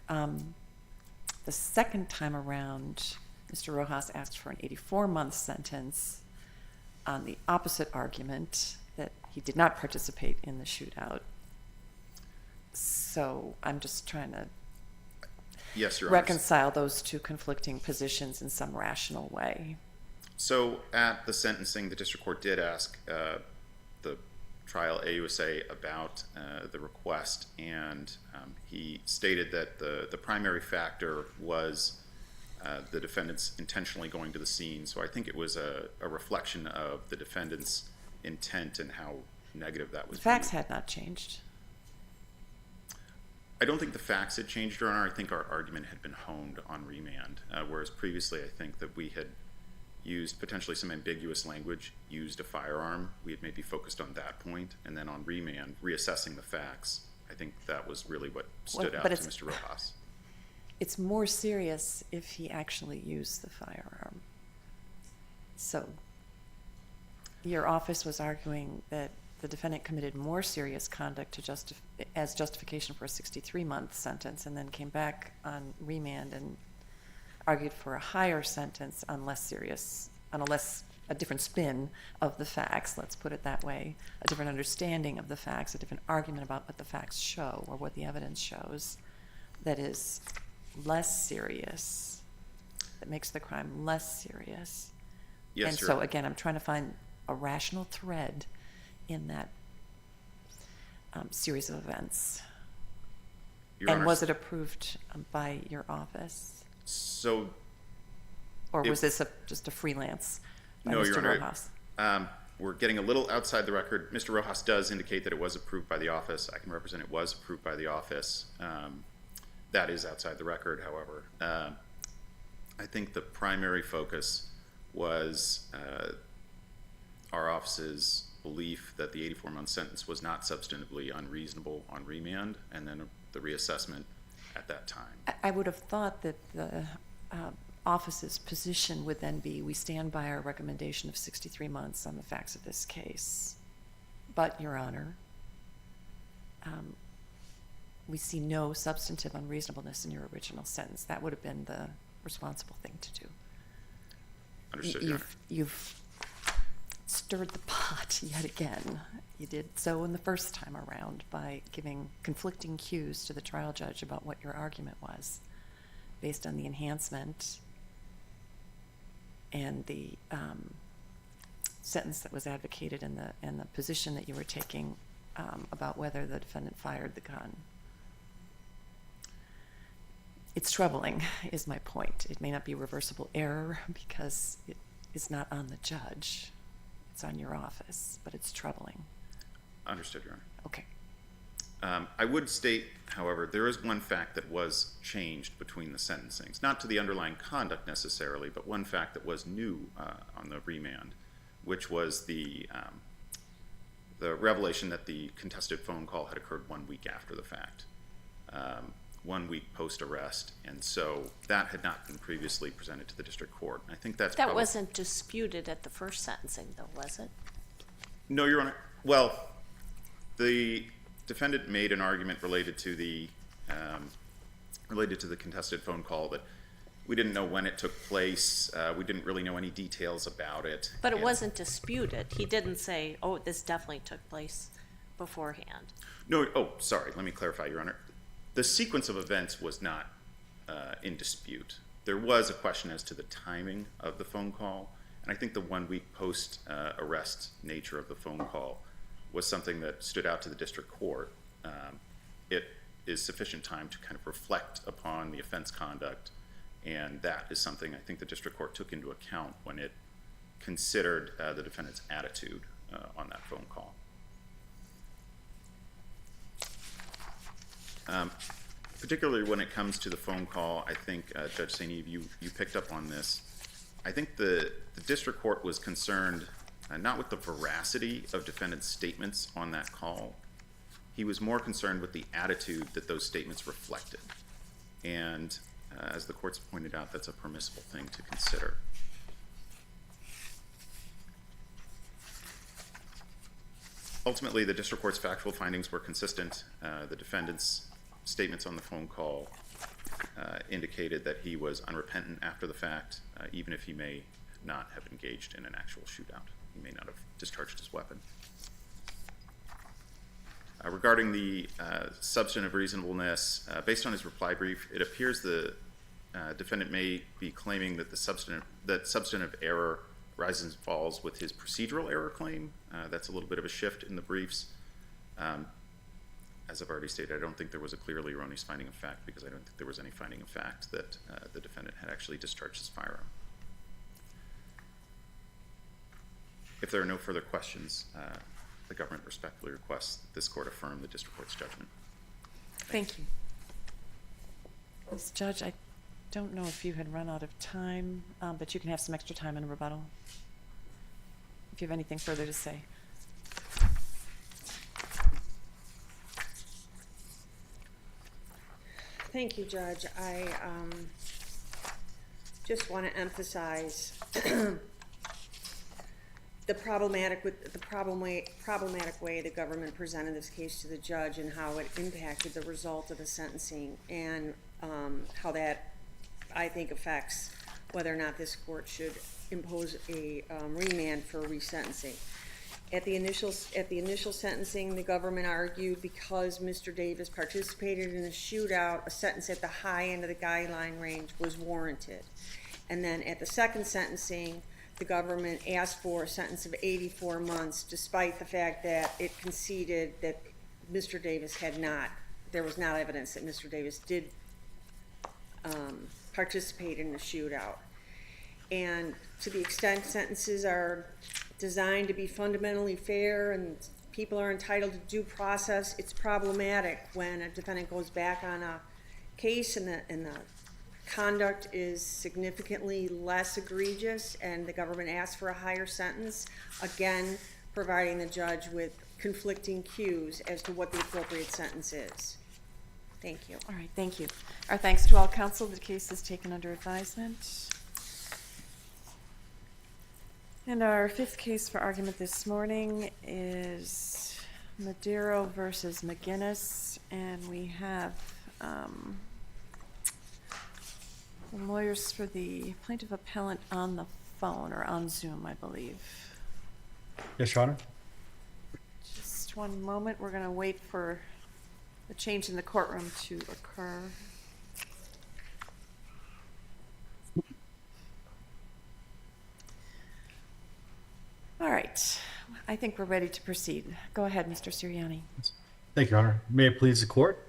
The second time around, Mr. Rojas asked for an 84-month sentence on the opposite argument that he did not participate in the shootout. So I'm just trying to Yes, Your Honor. reconcile those two conflicting positions in some rational way. So at the sentencing, the district court did ask the trial AUSA about the request, and he stated that the primary factor was the defendant's intentionally going to the scene. So I think it was a reflection of the defendant's intent and how negative that was. The facts had not changed. I don't think the facts had changed, Your Honor. I think our argument had been honed on remand, whereas previously I think that we had used potentially some ambiguous language, used a firearm. We had maybe focused on that point, and then on remand, reassessing the facts. I think that was really what stood out to Mr. Rojas. It's more serious if he actually used the firearm. So your office was arguing that the defendant committed more serious conduct as justification for a 63-month sentence, and then came back on remand and argued for a higher sentence on a different spin of the facts, let's put it that way, a different understanding of the facts, a different argument about what the facts show or what the evidence shows that is less serious, that makes the crime less serious. Yes, and Your so Honor. again, I'm trying to find a rational thread in that series of events. Your And Honor, was it approved by your office? So, Or was this just a freelance by no, Mr. Your Honor. Rojas? We're getting a little outside the record. Mr. Rojas does indicate that it was approved by the office. I can represent it was approved by the office. That is outside the record, however. I think the primary focus was our office's belief that the 84-month sentence was not substantively unreasonable on remand, and then the reassessment at that time. I would have thought that the office's position would then be, we stand by our recommendation of 63 months on the facts of this case. But, Your Honor, we see no substantive unreasonableness in your original sentence. That would have been the responsible thing to do. Understood, Your Honor. You've stirred the pot yet again. You did so in the first time around by giving conflicting cues to the trial judge about what your argument was based on the enhancement and the sentence that was advocated and the position that you were taking about whether the defendant fired the gun. It's troubling, is my point. It may not be reversible error because it is not on the judge. It's on your office, but it's troubling. Understood, Your Honor. Okay. I would state, however, there is one fact that was changed between the sentencings, not to the underlying conduct necessarily, but one fact that was new on the remand, which was the revelation that the contested phone call had occurred 1 week after the fact, 1 week post-arrest, and so that had not been previously presented to the district court. I think that's That wasn't disputed at the first sentencing, though, was it? No, Your Honor. Well, the defendant made an argument related to the contested phone call that we didn't know when it took place. We didn't really know any details about it. But it And- wasn't disputed. He didn't say, oh, this definitely took place beforehand. No, oh, sorry, let me clarify, Your Honor. The sequence of events was not in dispute. There was a question as to the timing of the phone call, and I think the 1 week post-arrest nature of the phone call was something that stood out to the district court. It is sufficient time to kind of reflect upon the offense conduct, and that is something I think the district court took into account when it considered the defendant's attitude on that phone call. Particularly when it comes to the phone call, I think, Judge St. Eve, you picked up on this. I think the district court was concerned not with the veracity of defendant's statements on that call. He was more concerned with the attitude that those statements reflected. And as the court's pointed out, that's a permissible thing to consider. Ultimately, the district court's factual findings were consistent. The defendant's statements on the phone call indicated that he was unrepentant after the fact, even if he may not have engaged in an actual shootout. He may not have discharged his weapon. Regarding the substantive reasonableness, based on his reply brief, it appears the defendant may be claiming that substantive error rises and falls with his procedural error claim. That's a little bit of a shift in the briefs. As I've already stated, I don't think there was a clearly erroneous finding of fact because I don't think there was any finding of fact that the defendant had actually discharged his firearm. If there are no further questions, the government respectfully requests that this court affirm the district court's judgment. Thank you. Ms. Judge, I don't know if you had run out of time, but you can have some extra time in a rebuttal if you have anything further to say. Thank you, Judge. I just want to emphasize the problematic way the government presented this case to the judge and how it impacted the result of the sentencing and how that, I think, affects whether or not this court should impose a remand for resentencing. At the initial sentencing, the government argued because Mr. Davis participated in a shootout, a sentence at the high end of the guideline range was warranted. And then at the second sentencing, the government asked for a sentence of 84 months, despite the fact that it conceded that Mr. Davis there was not evidence that Mr. Davis did participate in a shootout. And to the extent sentences are designed to be fundamentally fair and people are entitled to due process, it's problematic when a defendant goes back on a case and the conduct is significantly less egregious and the government asks for a higher sentence, again, providing the judge with conflicting cues as to what the appropriate sentence is. Thank you. All right, thank you. Our thanks to all counsel. The case is taken under advisement. And our fifth case for argument this morning is Madero versus McGinnis, and we have The lawyers for the plaintiff appellant on the phone or on Zoom, I believe. Yes, Your Honor. Just one moment. We're going to wait for the change in the courtroom to occur. All right. I think we're ready to proceed. Go ahead, Mr. Siriani. Thank you, Your Honor. May it please the court.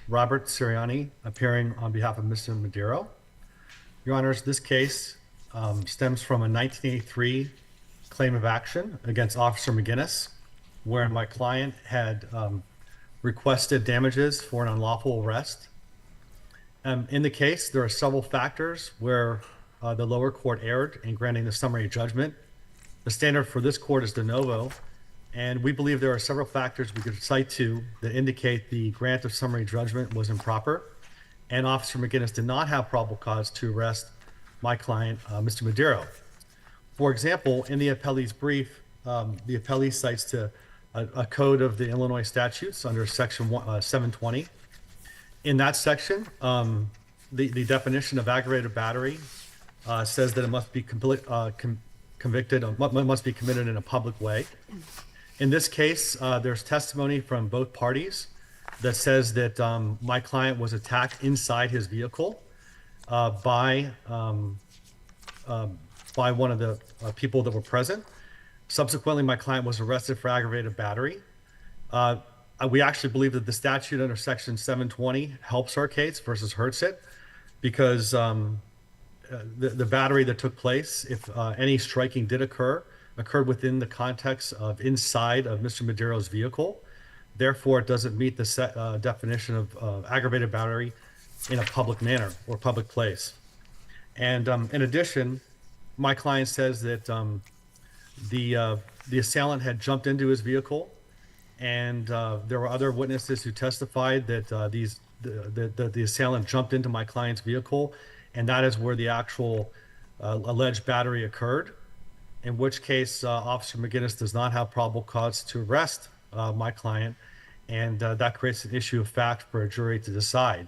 Robert Siriani, appearing on behalf of Mr. Madero. Your Honors, this case stems from a 1983 claim of action against Officer McGinnis, where my client had requested damages for an unlawful arrest. In the case, there are several factors where the lower court erred in granting the summary judgment. The standard for this court is de novo, and we believe there are several factors we could cite to that indicate the grant of summary judgment was improper, and Officer McGinnis did not have probable cause to arrest my client, Mr. Madero. For example, in the appellee's brief, the appellee cites to a code of the Illinois statutes under section 720. In that section, the definition of aggravated battery says that it must be must be committed in a public way. In this case, there's testimony from both parties that says that my client was attacked inside his vehicle by one of the people that were present. Subsequently, my client was arrested for aggravated battery. We actually believe that the statute under section 720 helps our case versus hurts it, because the battery that took place, if any striking did occur, occurred within the context of inside of Mr. Madero's vehicle. Therefore, it doesn't meet the definition of aggravated battery in a public manner or public place. And in addition, my client says that the assailant had jumped into his vehicle, and there were other witnesses who testified that the assailant jumped into my client's vehicle, and that is where the actual alleged battery occurred. In which case, Officer McGinnis does not have probable cause to arrest my client, and that creates an issue of fact for a jury to decide.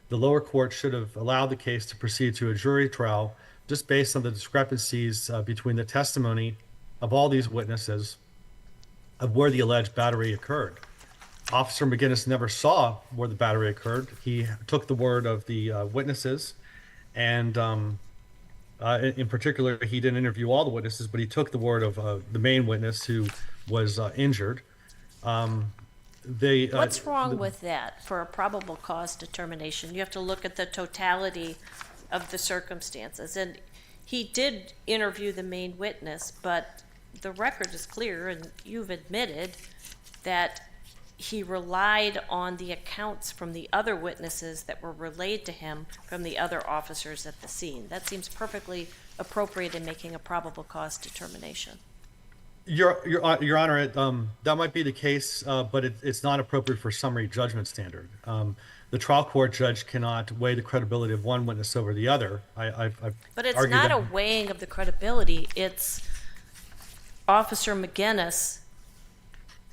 The lower court should have allowed the case to proceed to a jury trial just based on the discrepancies between the testimony of all these witnesses of where the alleged battery occurred. Officer McGinnis never saw where the battery occurred. He took the word of the witnesses, and in particular, he didn't interview all the witnesses, but he took the word of the main witness who was injured. What's wrong with that for a probable cause determination? You have to look at the totality of the circumstances. And he did interview the main witness, but the record is clear, and you've admitted that he relied on the accounts from the other witnesses that were relayed to him from the other officers at the scene. That seems perfectly appropriate in making a probable cause determination. Your Honor, that might be the case, but it's not appropriate for summary judgment standard. The trial court judge cannot weigh the credibility of one witness over the other. But it's not a weighing of the credibility. It's Officer McGinnis,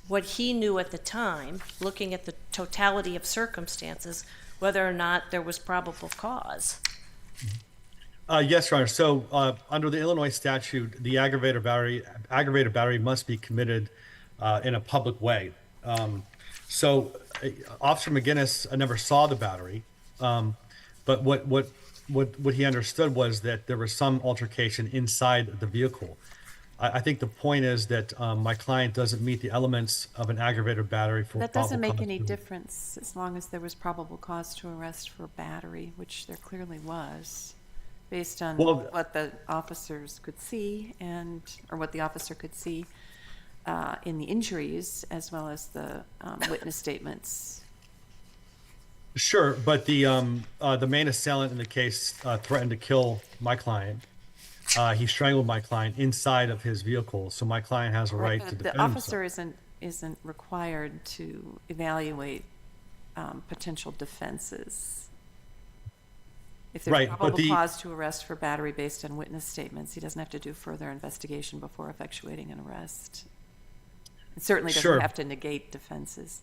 what he knew at the time, looking at the totality of circumstances, whether or not there was probable cause. Yes, Your Honor. So under the Illinois statute, the aggravated battery must be committed in a public way. So Officer McGinnis never saw the battery, but what he understood was that there was some altercation inside the vehicle. I think the point is that my client doesn't meet the elements of an aggravated battery for That probable doesn't make cause any to- difference as long as there was probable cause to arrest for battery, which there clearly was, based on what the officers could see or what the officer could see in the injuries, as well as the witness statements. Sure, but the main assailant in the case threatened to kill my client. He strangled my client inside of his vehicle, so my client has a right to defend The himself. officer isn't required to evaluate potential defenses. If there's Right, but probable cause to arrest for battery based on witness statements, he doesn't have to do further investigation before effectuating an arrest. It certainly doesn't Sure. have to negate defenses.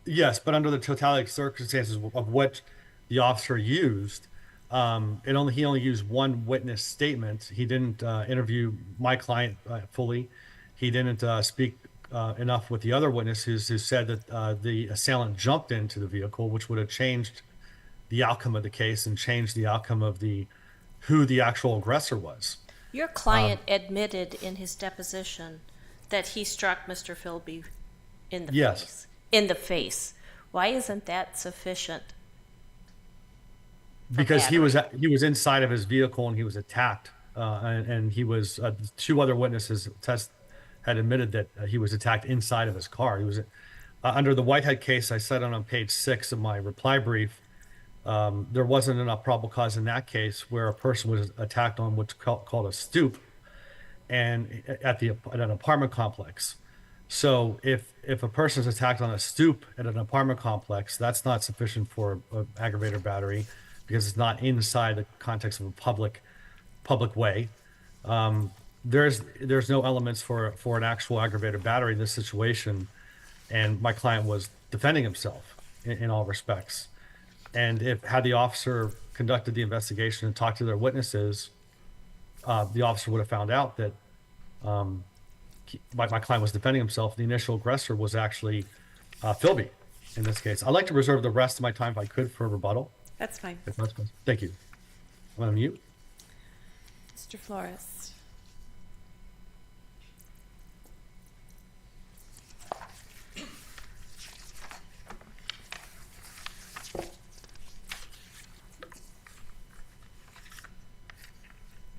Yes, but under the totality of circumstances of what the officer used, he only used one witness statement. He didn't interview my client fully. He didn't speak enough with the other witnesses who said that the assailant jumped into the vehicle, which would have changed the outcome of the case and changed the outcome of who the actual aggressor was. Your client admitted in his deposition that he struck Mr. Philby in the Yes. face. In the face. Why isn't that sufficient? Because he battery. was inside of his vehicle and he was attacked, and he was two other witnesses had admitted that he was attacked inside of his car. He was under the Whitehead case. I said on page 6 of my reply brief. There wasn't enough probable cause in that case where a person was attacked on what's called a stoop, and at an apartment complex. So if a person is attacked on a stoop at an apartment complex, that's not sufficient for an aggravated battery because it's not inside the context of a public way. There's no elements for an actual aggravated battery in this situation, and my client was defending himself in all respects. And had the officer conducted the investigation and talked to their witnesses, the officer would have found out that my client was defending himself. The initial aggressor was actually Philby in this case. I'd like to reserve the rest of my time if I could for rebuttal. That's fine. If that's possible. Thank you. I'm on mute. Mr. Flores.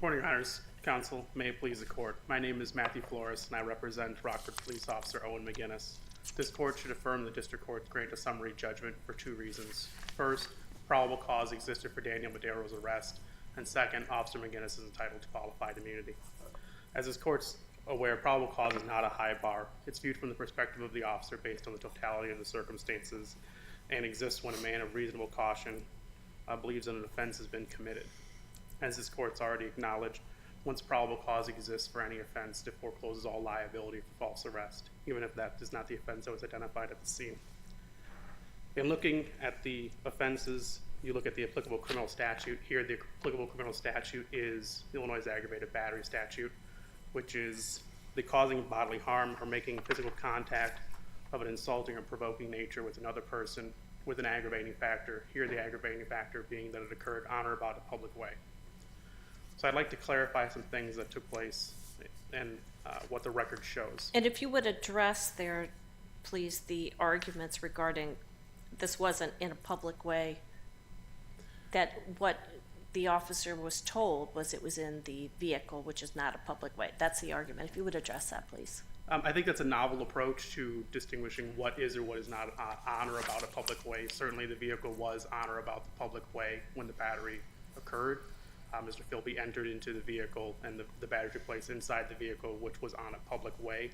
Morning, Your Honors. Counsel, may it please the court. My name is Matthew Flores, and I represent Rockford Police Officer Owen McGinnis. This court should affirm the district court's grant of summary judgment for 2 reasons. First, probable cause existed for Daniel Madero's arrest, and second, Officer McGinnis is entitled to qualified immunity. As this court's aware, probable cause is not a high bar. It's viewed from the perspective of the officer based on the totality of the circumstances and exists when a man of reasonable caution believes that an offense has been committed. As this court's already acknowledged, once probable cause exists for any offense, it forecloses all liability for false arrest, even if that is not the offense that was identified at the scene. In looking at the offenses, you look at the applicable criminal statute. Here, the applicable criminal statute is Illinois' aggravated battery statute, which is the causing bodily harm or making physical contact of an insulting or provoking nature with another person with an aggravating factor. Here, the aggravating factor being that it occurred on or about a public way. So I'd like to clarify some things that took place and what the record shows. And if you would address there, please, the arguments regarding this wasn't in a public way, that what the officer was told was it was in the vehicle, which is not a public way. That's the argument. If you would address that, please. I think that's a novel approach to distinguishing what is or what is not on or about a public way. Certainly the vehicle was on or about the public way when the battery occurred. Mr. Philby entered into the vehicle and the battery took place inside the vehicle, which was on a public way.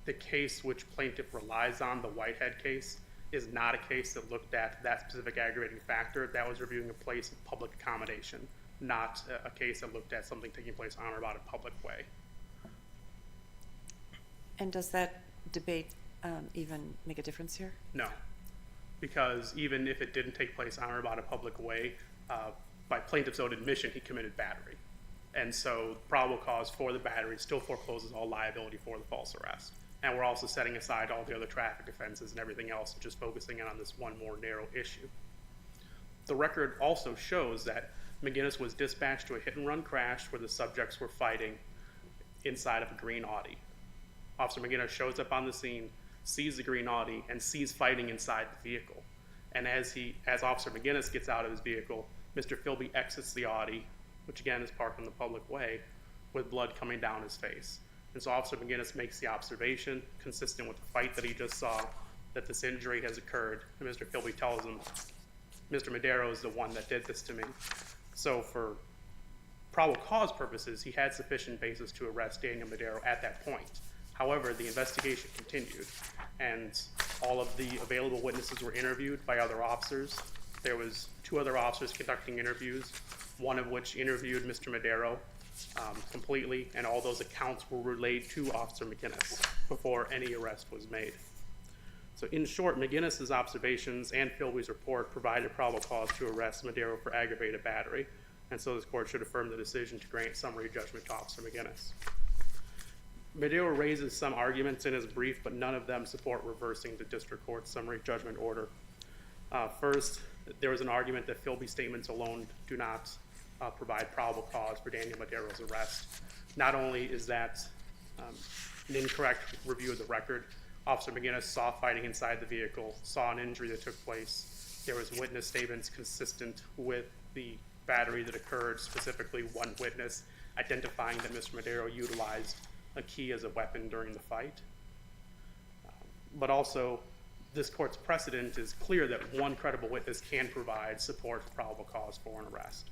The case which plaintiff relies on, the Whitehead case, is not a case that looked at that specific aggravating factor. That was reviewing a place of public accommodation, not a case that looked at something taking place on or about a public way. And does that debate even make a difference here? No, because even if it didn't take place on or about a public way, by plaintiff's own admission, he committed battery. And so probable cause for the battery still forecloses all liability for the false arrest. And we're also setting aside all the other traffic offenses and everything else, just focusing in on this one more narrow issue. The record also shows that McGinnis was dispatched to a hit-and-run crash where the subjects were fighting inside of a green Audi. Officer McGinnis shows up on the scene, sees the green Audi, and sees fighting inside the vehicle. And as Officer McGinnis gets out of his vehicle, Mr. Philby exits the Audi, which again is parked in the public way, with blood coming down his face. And so Officer McGinnis makes the observation, consistent with the fight that he just saw, that this injury has occurred. And Mr. Philby tells him, Mr. Madero is the one that did this to me. So for probable cause purposes, he had sufficient basis to arrest Daniel Madero at that point. However, the investigation continued, and all of the available witnesses were interviewed by other officers. There was 2 other officers conducting interviews, one of which interviewed Mr. Madero completely, and all those accounts were relayed to Officer McGinnis before any arrest was made. So in short, McGinnis's observations and Philby's report provided probable cause to arrest Madero for aggravated battery, and so this court should affirm the decision to grant summary judgment to Officer McGinnis. Madero raises some arguments in his brief, but none of them support reversing the district court's summary judgment order. First, there was an argument that Philby's statements alone do not provide probable cause for Daniel Madero's arrest. Not only is that an incorrect review of the record, Officer McGinnis saw fighting inside the vehicle, saw an injury that took place. There was witness statements consistent with the battery that occurred, specifically one witness identifying that Mr. Madero utilized a key as a weapon during the fight. But also, this court's precedent is clear that one credible witness can provide support for probable cause for an arrest.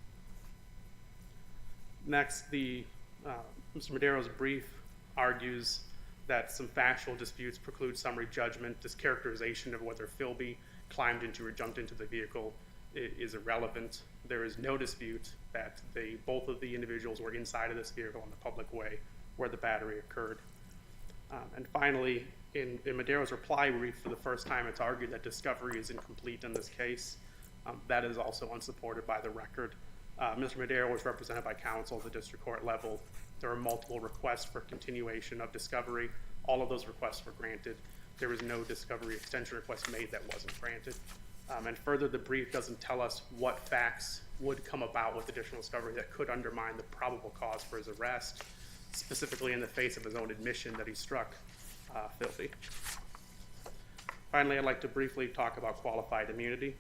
Next, Mr. Madero's brief argues that some factual disputes preclude summary judgment. This characterization of whether Philby climbed into or jumped into the vehicle is irrelevant. There is no dispute that both of the individuals were inside of this vehicle in the public way where the battery occurred. And finally, in Madero's reply brief, for the first time, it's argued that discovery is incomplete in this case. That is also unsupported by the record. Mr. Madero was represented by counsel at the district court level. There were multiple requests for continuation of discovery. All of those requests were granted. There was no discovery extension request made that wasn't granted. And further, the brief doesn't tell us what facts would come about with additional discovery that could undermine the probable cause for his arrest, specifically in the face of his own admission that he struck Philby. Finally, I'd like to briefly talk about qualified immunity.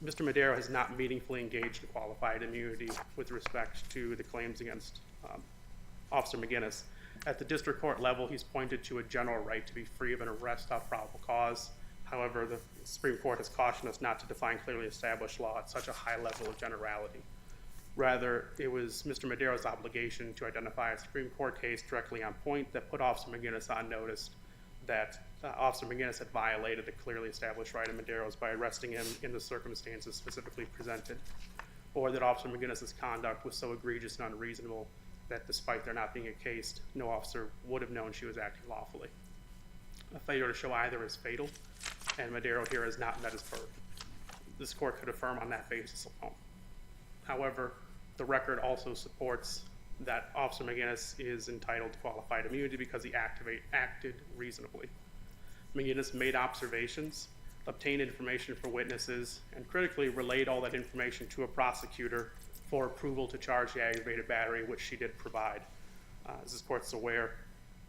Mr. Madero has not meaningfully engaged in qualified immunity with respect to the claims against Officer McGinnis. At the district court level, he's pointed to a general right to be free of an arrest without probable cause. However, the Supreme Court has cautioned us not to define clearly established law at such a high level of generality. Rather, it was Mr. Madero's obligation to identify a Supreme Court case directly on point that put Officer McGinnis on notice that Officer McGinnis had violated the clearly established right of Madero's by arresting him in the circumstances specifically presented, or that Officer McGinnis's conduct was so egregious and unreasonable that despite there not being a case, no officer would have known she was acting lawfully. A failure to show either is fatal, and Madero here has not met his burden. This court could affirm on that basis alone. However, the record also supports that Officer McGinnis is entitled to qualified immunity because he acted reasonably. McGinnis made observations, obtained information for witnesses, and critically relayed all that information to a prosecutor for approval to charge the aggravated battery, which she did provide. As this court's aware,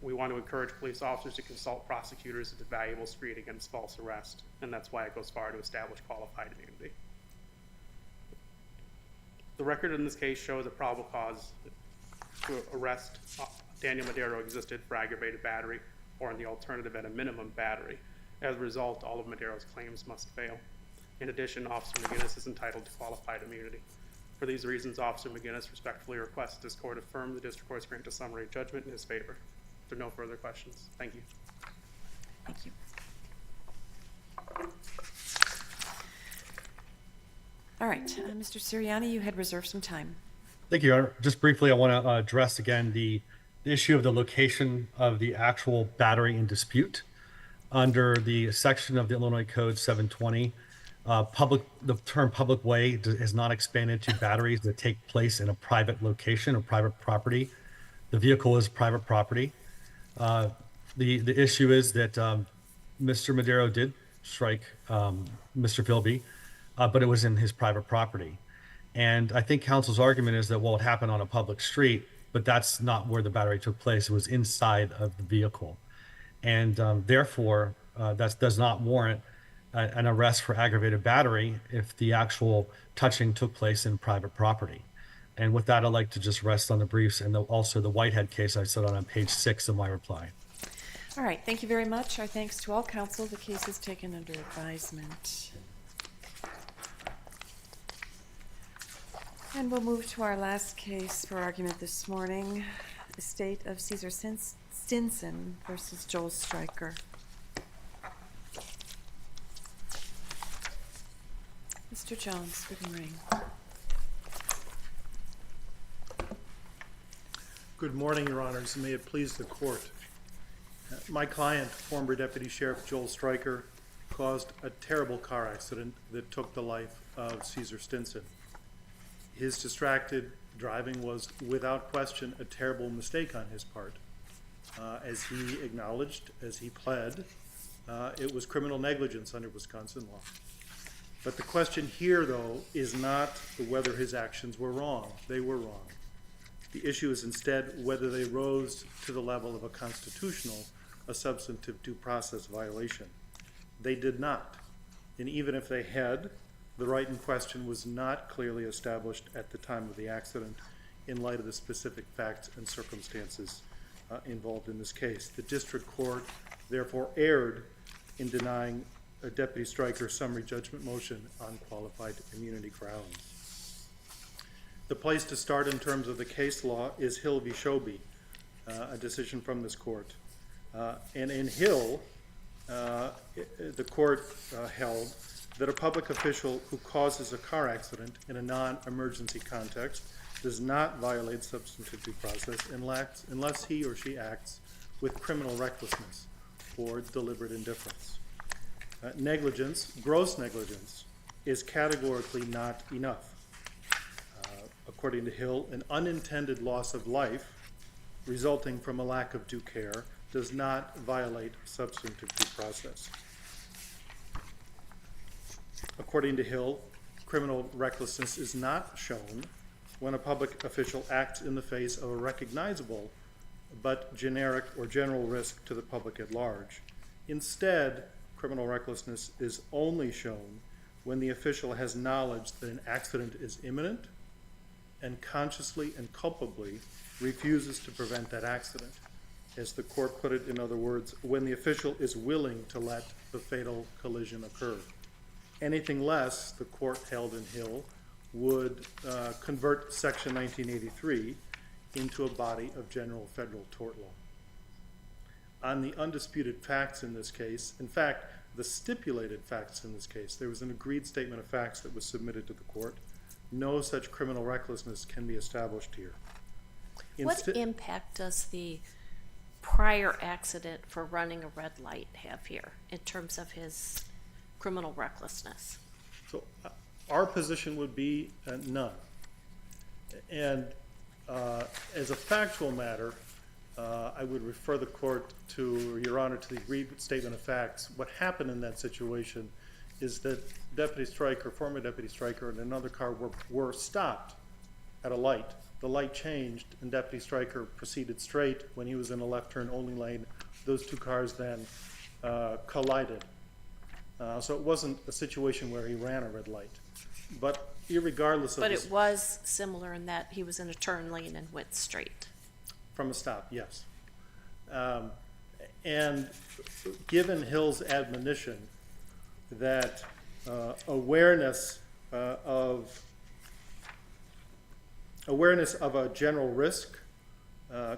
we want to encourage police officers to consult prosecutors as a valuable screen against false arrest, and that's why it goes far to establish qualified immunity. The record in this case shows a probable cause to arrest Daniel Madero existed for aggravated battery, or in the alternative at a minimum battery. As a result, all of Madero's claims must fail. In addition, Officer McGinnis is entitled to qualified immunity. For these reasons, Officer McGinnis respectfully requests this court affirm the district court's grant of summary judgment in his favor. If there are no further questions, thank you. Thank you. All right, Mr. Sirianni, you had reserved some time. Thank you, Your Honor. Just briefly, I want to address again the issue of the location of the actual battery in dispute. Under the section of the Illinois Code 720, the term public way is not expanded to batteries that take place in a private location or private property. The vehicle is private property. The issue is that Mr. Madero did strike Mr. Philby, but it was in his private property. And I think counsel's argument is that, well, it happened on a public street, but that's not where the battery took place. It was inside of the vehicle. And therefore, that does not warrant an arrest for aggravated battery if the actual touching took place in private property. And with that, I'd like to just rest on the briefs and also the Whitehead case I set on page 6 of my reply. All right, thank you very much. Our thanks to all counsel. The case is taken under advisement. And we'll move to our last case for argument this morning, the Estate of Caesar Stinson versus Joel Stryker. Mr. Jones, good morning. Good morning, Your Honors, and may it please the court. My client, former Deputy Sheriff Joel Stryker, caused a terrible car accident that took the life of Caesar Stinson. His distracted driving was, without question, a terrible mistake on his part. As he acknowledged, as he pled, it was criminal negligence under Wisconsin law. But the question here, though, is not whether his actions were wrong. They were wrong. The issue is instead whether they rose to the level of a constitutional, a substantive due process violation. They did not. And even if they had, the right in question was not clearly established at the time of the accident in light of the specific facts and circumstances involved in this case. The district court therefore erred in denying a Deputy Stryker's summary judgment motion on qualified immunity grounds. The place to start in terms of the case law is Hill v. Shoby, a decision from this court. And in Hill, the court held that a public official who causes a car accident in a non-emergency context does not violate substantive due process unless he or she acts with criminal recklessness or deliberate indifference. Negligence, gross negligence, is categorically not enough. According to Hill, an unintended loss of life resulting from a lack of due care does not violate substantive due process. According to Hill, criminal recklessness is not shown when a public official acts in the face of a recognizable but generic or general risk to the public at large. Instead, criminal recklessness is only shown when the official has knowledge that an accident is imminent and consciously and culpably refuses to prevent that accident. As the court put it, in other words, when the official is willing to let the fatal collision occur. Anything less, the court held in Hill, would convert Section 1983 into a body of general federal tort law. On the undisputed facts in this case, in fact, the stipulated facts in this case, there was an agreed statement of facts that was submitted to the court. No such criminal recklessness can be established here. What impact does the prior accident for running a red light have here in terms of his criminal recklessness? So our position would be none. And as a factual matter, I would refer the court to, Your Honor, to the agreed statement of facts. What happened in that situation is that Deputy Stryker, former Deputy Stryker, and another car were stopped at a light. The light changed, and Deputy Stryker proceeded straight when he was in a left turn only lane. Those two cars then collided. So it wasn't a situation where he ran a red light. But irregardless of But it was similar in that he was in a turn lane and went straight. From a stop, yes. And given Hill's admonition that awareness of a general risk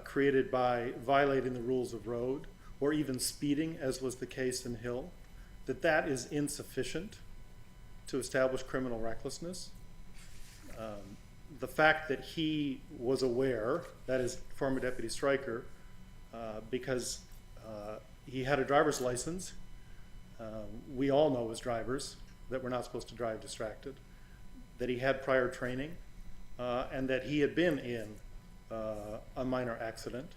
created by violating the rules of road or even speeding, as was the case in Hill, that is insufficient to establish criminal recklessness. The fact that he was aware, that is former Deputy Stryker, because he had a driver's license. We all know as drivers that we're not supposed to drive distracted, that he had prior training, and that he had been in a minor accident.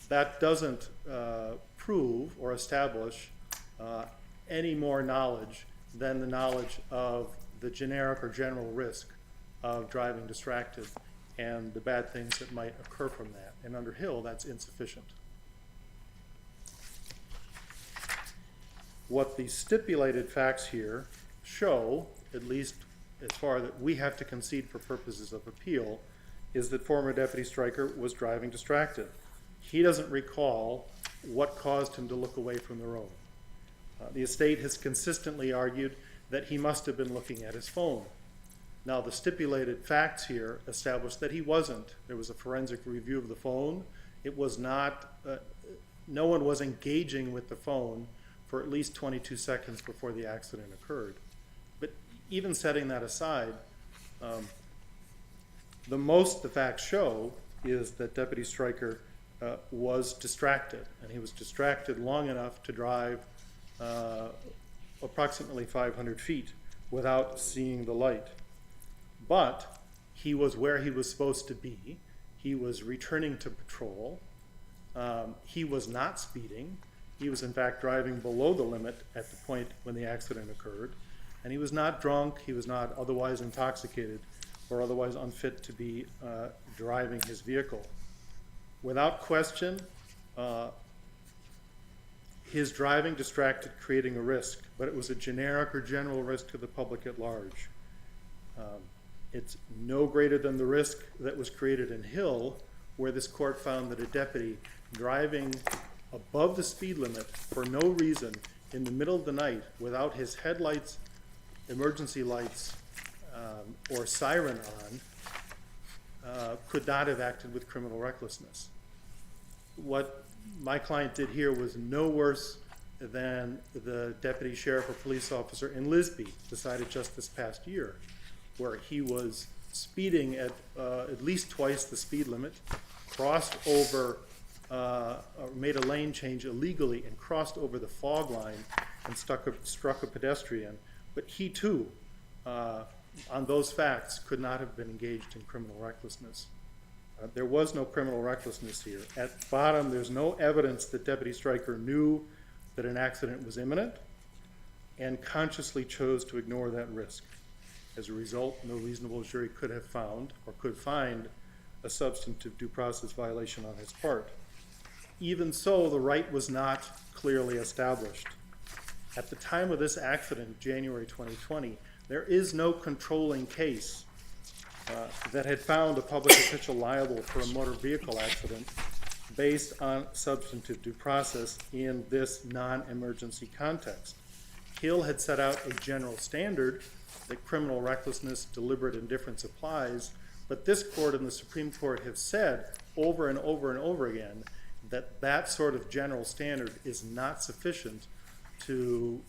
That doesn't prove or establish any more knowledge than the knowledge of the generic or general risk of driving distracted and the bad things that might occur from that. And under Hill, that's insufficient. What the stipulated facts here show, at least as far that we have to concede for purposes of appeal, is that former Deputy Stryker was driving distracted. He doesn't recall what caused him to look away from the road. The estate has consistently argued that he must have been looking at his phone. Now, the stipulated facts here establish that he wasn't. There was a forensic review of the phone. It was not, no one was engaging with the phone for at least 22 seconds before the accident occurred. But even setting that aside, the most the facts show is that Deputy Stryker was distracted, and he was distracted long enough to drive approximately 500 feet without seeing the light. But he was where he was supposed to be. He was returning to patrol. He was not speeding. He was in fact driving below the limit at the point when the accident occurred. And he was not drunk, he was not otherwise intoxicated or otherwise unfit to be driving his vehicle. Without question, his driving distracted, creating a risk, but it was a generic or general risk to the public at large. It's no greater than the risk that was created in Hill, where this court found that a deputy driving above the speed limit for no reason in the middle of the night without his headlights, emergency lights, or siren on, could not have acted with criminal recklessness. What my client did here was no worse than the deputy sheriff or police officer in Lisby decided just this past year, where he was speeding at least twice the speed limit, crossed over, made a lane change illegally and crossed over the fog line and struck a pedestrian. But he too, on those facts, could not have been engaged in criminal recklessness. There was no criminal recklessness here. At bottom, there's no evidence that Deputy Stryker knew that an accident was imminent and consciously chose to ignore that risk. As a result, no reasonable jury could have found or could find a substantive due process violation on his part. Even so, the right was not clearly established. At the time of this accident, January 2020, there is no controlling case that had found a public official liable for a motor vehicle accident based on substantive due process in this non-emergency context. Hill had set out a general standard that criminal recklessness, deliberate indifference applies, but this court and the Supreme Court have said over and over and over again that that sort of general standard is not sufficient to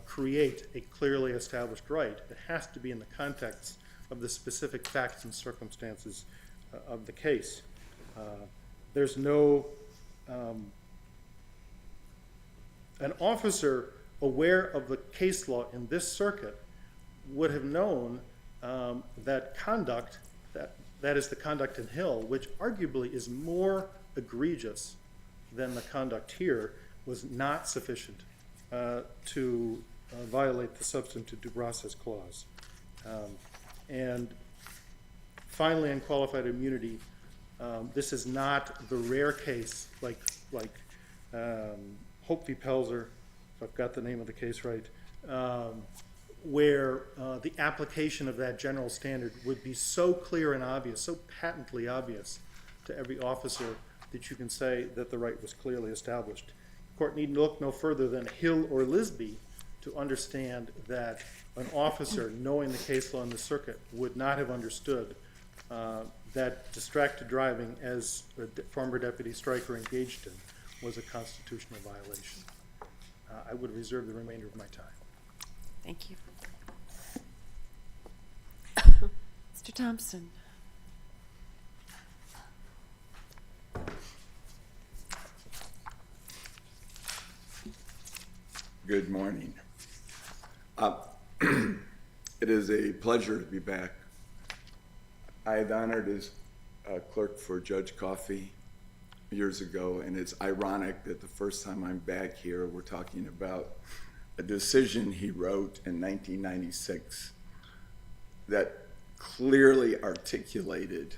create a clearly established right. It has to be in the context of the specific facts and circumstances of the case. There's no, an officer aware of the case law in this circuit would have known that conduct, that is the conduct in Hill, which arguably is more egregious than the conduct here, was not sufficient to violate the substantive due process clause. And finally, on qualified immunity, this is not the rare case like Hope v. Pelzer, if I've got the name of the case right, where the application of that general standard would be so clear and obvious, so patently obvious to every officer that you can say that the right was clearly established. The court need look no further than Hill or Lisby to understand that an officer knowing the case law in the circuit would not have understood that distracted driving, as former Deputy Stryker engaged in, was a constitutional violation. I would reserve the remainder of my time. Thank you. Mr. Thompson. Good morning. It is a pleasure to be back. I had honored as clerk for Judge Coffey years ago, and it's ironic that the first time I'm back here, we're talking about a decision he wrote in 1996 that clearly articulated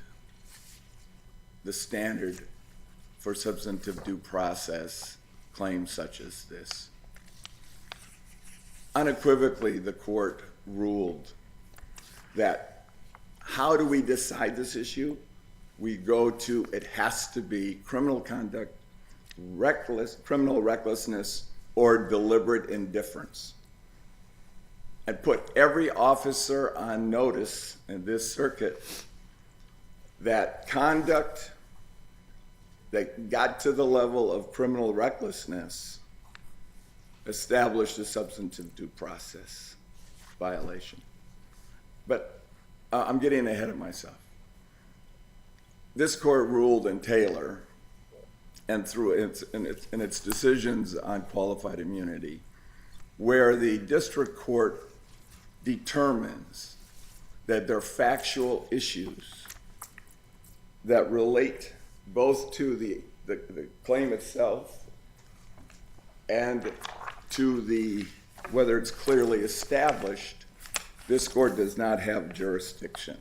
the standard for substantive due process claims such as this. Unequivocally, the court ruled that how do we decide this issue? We go to, it has to be criminal conduct, criminal recklessness, or deliberate indifference. And put every officer on notice in this circuit that conduct that got to the level of criminal recklessness established a substantive due process violation. But I'm getting ahead of myself. This court ruled in Taylor and through its decisions on qualified immunity, where the district court determines that there are factual issues that relate both to the claim itself and to whether it's clearly established, this court does not have jurisdiction.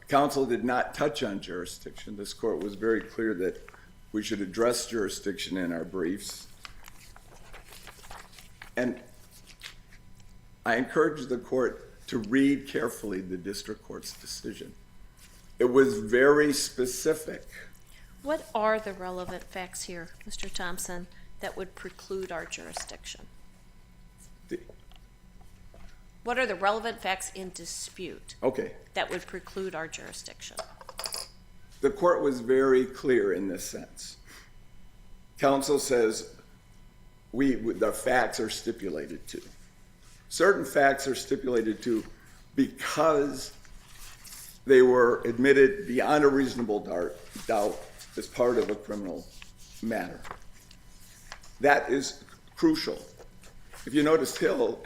Counsel did not touch on jurisdiction. This court was very clear that we should address jurisdiction in our briefs. And I encourage the court to read carefully the district court's decision. It was very specific. What are the relevant facts here, Mr. Thompson, that would preclude our jurisdiction? What are the relevant facts in dispute Okay. that would preclude our jurisdiction? The court was very clear in this sense. Counsel says the facts are stipulated to. Certain facts are stipulated to because they were admitted beyond a reasonable doubt as part of a criminal matter. That is crucial. If you notice Hill,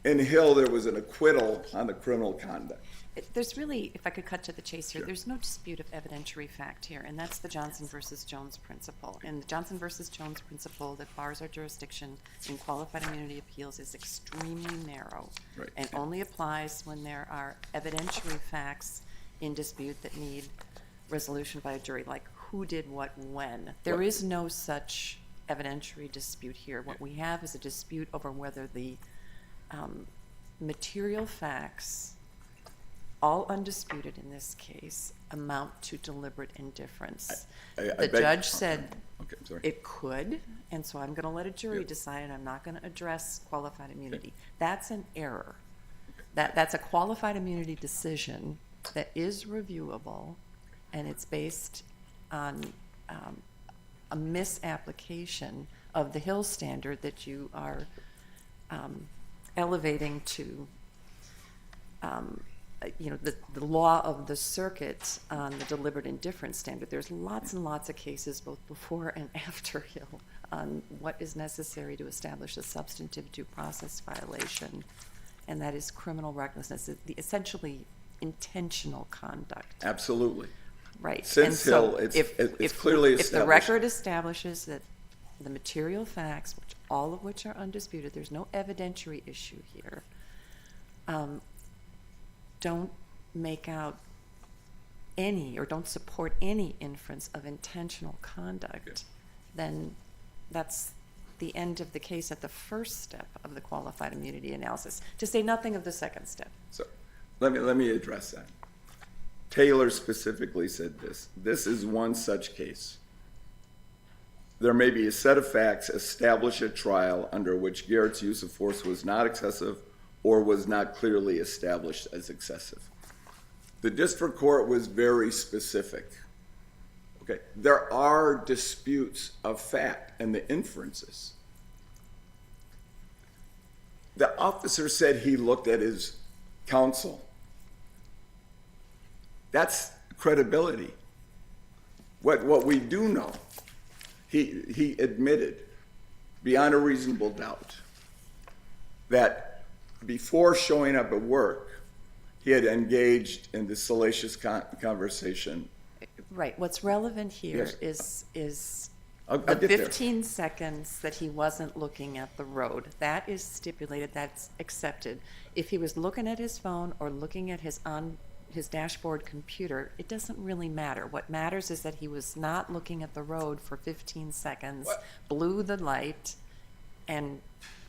in Hill there was an acquittal on the criminal conduct. There's really, if I could cut to the chase here, there's no dispute of evidentiary fact here, and that's the Johnson versus Jones principle. And the Johnson versus Jones principle that bars our jurisdiction in qualified immunity appeals is extremely narrow, Right. and only applies when there are evidentiary facts in dispute that need resolution by a jury, like who did what when. There is no such evidentiary dispute here. What we have is a dispute over whether the material facts, all undisputed in this case, amount to deliberate indifference. The judge said it could, and so I'm going to let a jury decide, and I'm not going to address qualified immunity. That's an error. That's a qualified immunity decision that is reviewable, and it's based on a misapplication of the Hill standard that you are elevating to the law of the circuit on the deliberate indifference standard. There's lots and lots of cases, both before and after Hill, on what is necessary to establish a substantive due process violation, and that is criminal recklessness, essentially intentional conduct. Absolutely. Right. Since And so Hill, it's clearly established. If the record establishes that the material facts, all of which are undisputed, there's no evidentiary issue here, don't make out any or don't support any inference of intentional conduct, then that's the end of the case at the first step of the qualified immunity analysis, to say nothing of the second step. So let me address that. Taylor specifically said this. This is one such case. There may be a set of facts established at trial under which Garrett's use of force was not excessive or was not clearly established as excessive. The district court was very specific. Okay, there are disputes of fact and the inferences. The officer said he looked at his counsel. That's credibility. What we do know, he admitted beyond a reasonable doubt that before showing up at work, he had engaged in this salacious conversation. Right. What's relevant here Yes. is I'll the get there. 15 seconds that he wasn't looking at the road. That is stipulated. That's accepted. If he was looking at his phone or looking at his dashboard computer, it doesn't really matter. What matters is that he was not looking at the road for 15 seconds, blew the light, and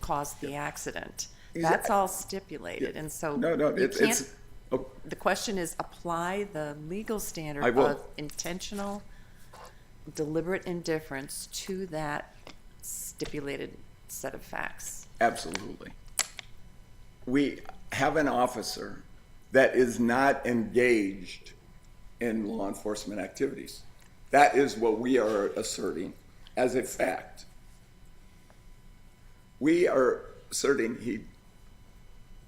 caused the accident. That's all stipulated. And so the question is, apply the legal standard of intentional, deliberate indifference to that stipulated set of facts. Absolutely. We have an officer that is not engaged in law enforcement activities. That is what we are asserting as a fact. We are asserting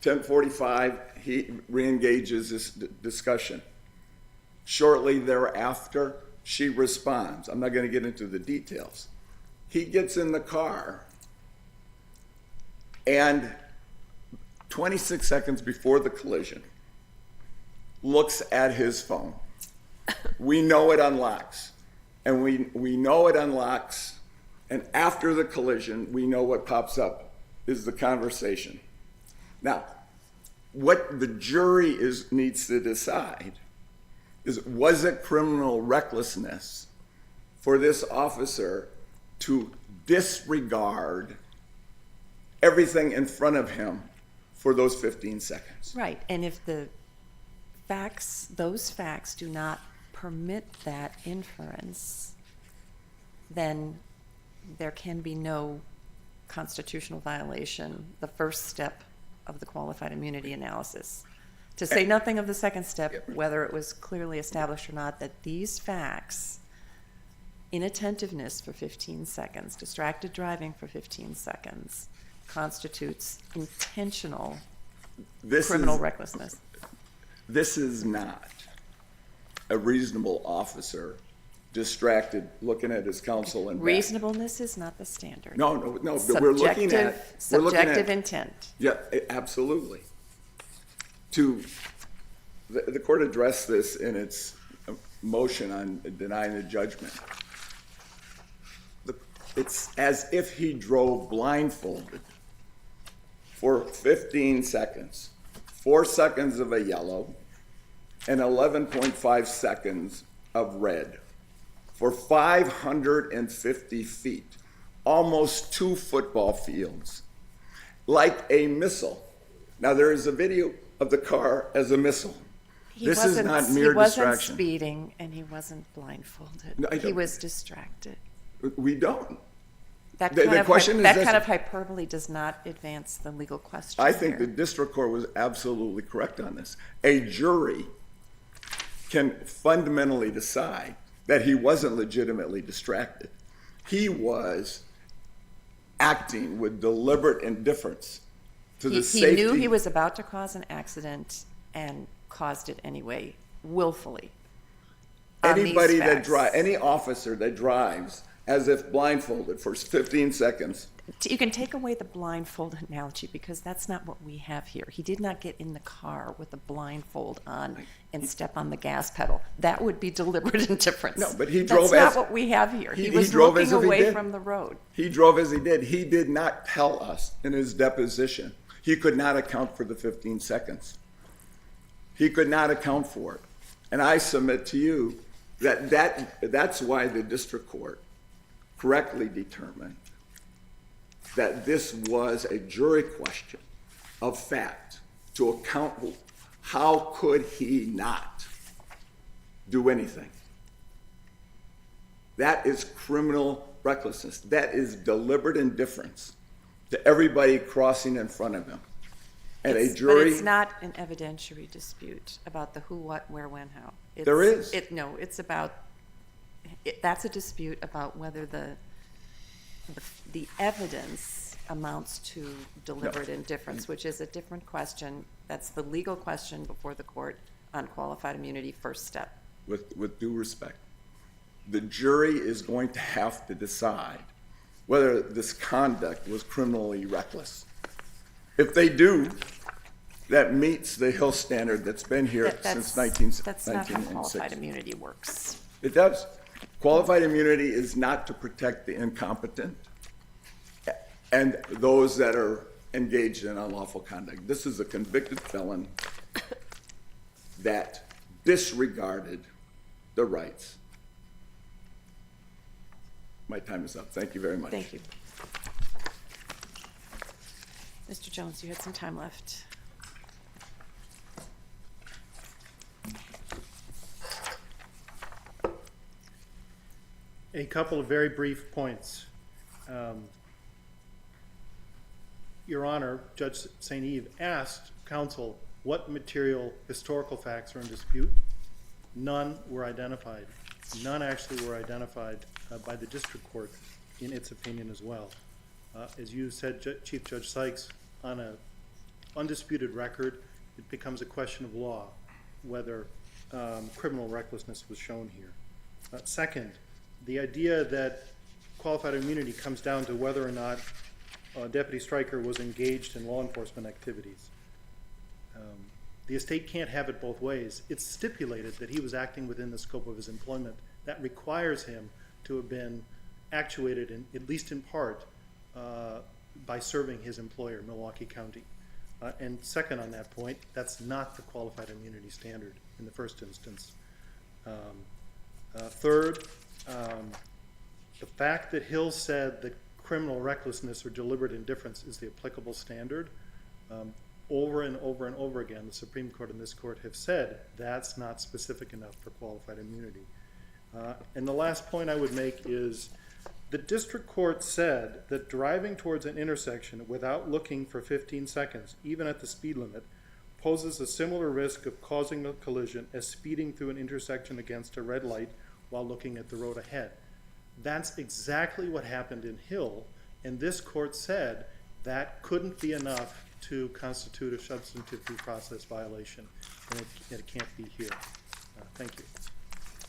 10:45, he re-engages this discussion. Shortly thereafter, she responds. I'm not going to get into the details. He gets in the car, and 26 seconds before the collision, looks at his phone. We know it unlocks. And we know it unlocks, and after the collision, we know what pops up is the conversation. Now, what the jury needs to decide is, was it criminal recklessness for this officer to disregard everything in front of him for those 15 seconds? Right, and if the facts, those facts do not permit that inference, then there can be no constitutional violation, the first step of the qualified immunity analysis. To say nothing of the second step, whether it was clearly established or not, that these facts, inattentiveness for 15 seconds, distracted driving for 15 seconds, constitutes intentional criminal recklessness. This is not a reasonable officer distracted looking at his counsel and back. Reasonableness is not the standard. No, but we're looking at subjective intent. Yeah, absolutely. The court addressed this in its motion on denying the judgment. It's as if he drove blindfolded for 15 seconds, 4 seconds of a yellow, and 11.5 seconds of red for 550 feet, almost 2 football fields, like a missile. Now, there is a video of the car as a missile. This is not mere distraction. He wasn't speeding, and he wasn't blindfolded. No, he was distracted. We don't. That The kind of question is this. kind of hyperbole does not advance the legal question. I think here. the district court was absolutely correct on this. A jury can fundamentally decide that he wasn't legitimately distracted. He was acting with deliberate indifference to the safety. He knew he was about to cause an accident and caused it anyway, willfully. Anybody any officer that drives as if blindfolded for 15 seconds. You can take away the blindfold analogy because that's not what we have here. He did not get in the car with a blindfold on and step on the gas pedal. That would be deliberate indifference. No, but he drove That's not what we have here. He was drove looking as if he away did. from the road. He drove as he did. He did not tell us in his deposition. He could not account for the 15 seconds. He could not account for it. And I submit to you that's why the district court correctly determined that this was a jury question of fact to account how could he not do anything. That is criminal recklessness. That is deliberate indifference to everybody crossing in front of him. And a jury. But it's not an evidentiary dispute about the who, what, where, when, how. There is. It's about. That's a dispute about whether the evidence amounts to deliberate indifference, which is a different question. That's the legal question before the court on qualified immunity, first step. With due respect, the jury is going to have to decide whether this conduct was criminally reckless. If they do, that meets the Hill standard that's been here since 1960. That's not how qualified immunity works. It does. Qualified immunity is not to protect the incompetent and those that are engaged in unlawful conduct. This is a convicted felon that disregarded the rights. My time is up. Thank you very much. Thank you. Mr. Jones, you had some time left. A couple of very brief points. Your Honor, Judge St. Eve asked counsel what material historical facts are in dispute. None were identified. None actually were identified by the district court in its opinion as well. As you said, Chief Judge Sykes, on an undisputed record, it becomes a question of law whether criminal recklessness was shown here. Second, the idea that qualified immunity comes down to whether or not Deputy Stryker was engaged in law enforcement activities. The estate can't have it both ways. It's stipulated that he was acting within the scope of his employment. That requires him to have been actuated, at least in part, by serving his employer, Milwaukee County. And second on that point, that's not the qualified immunity standard in the first instance. Third, the fact that Hill said that criminal recklessness or deliberate indifference is the applicable standard, over and over and over again, the Supreme Court and this court have said that's not specific enough for qualified immunity. And the last point I would make is the district court said that driving towards an intersection without looking for 15 seconds, even at the speed limit, poses a similar risk of causing a collision as speeding through an intersection against a red light while looking at the road ahead. That's exactly what happened in Hill, and this court said that couldn't be enough to constitute a substantive due process violation, and it can't be here. Thank you.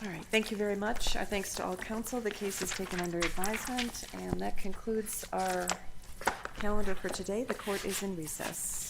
All right, thank you very much. Our thanks to all counsel. The case is taken under advisement, and that concludes our calendar for today. The court is in recess.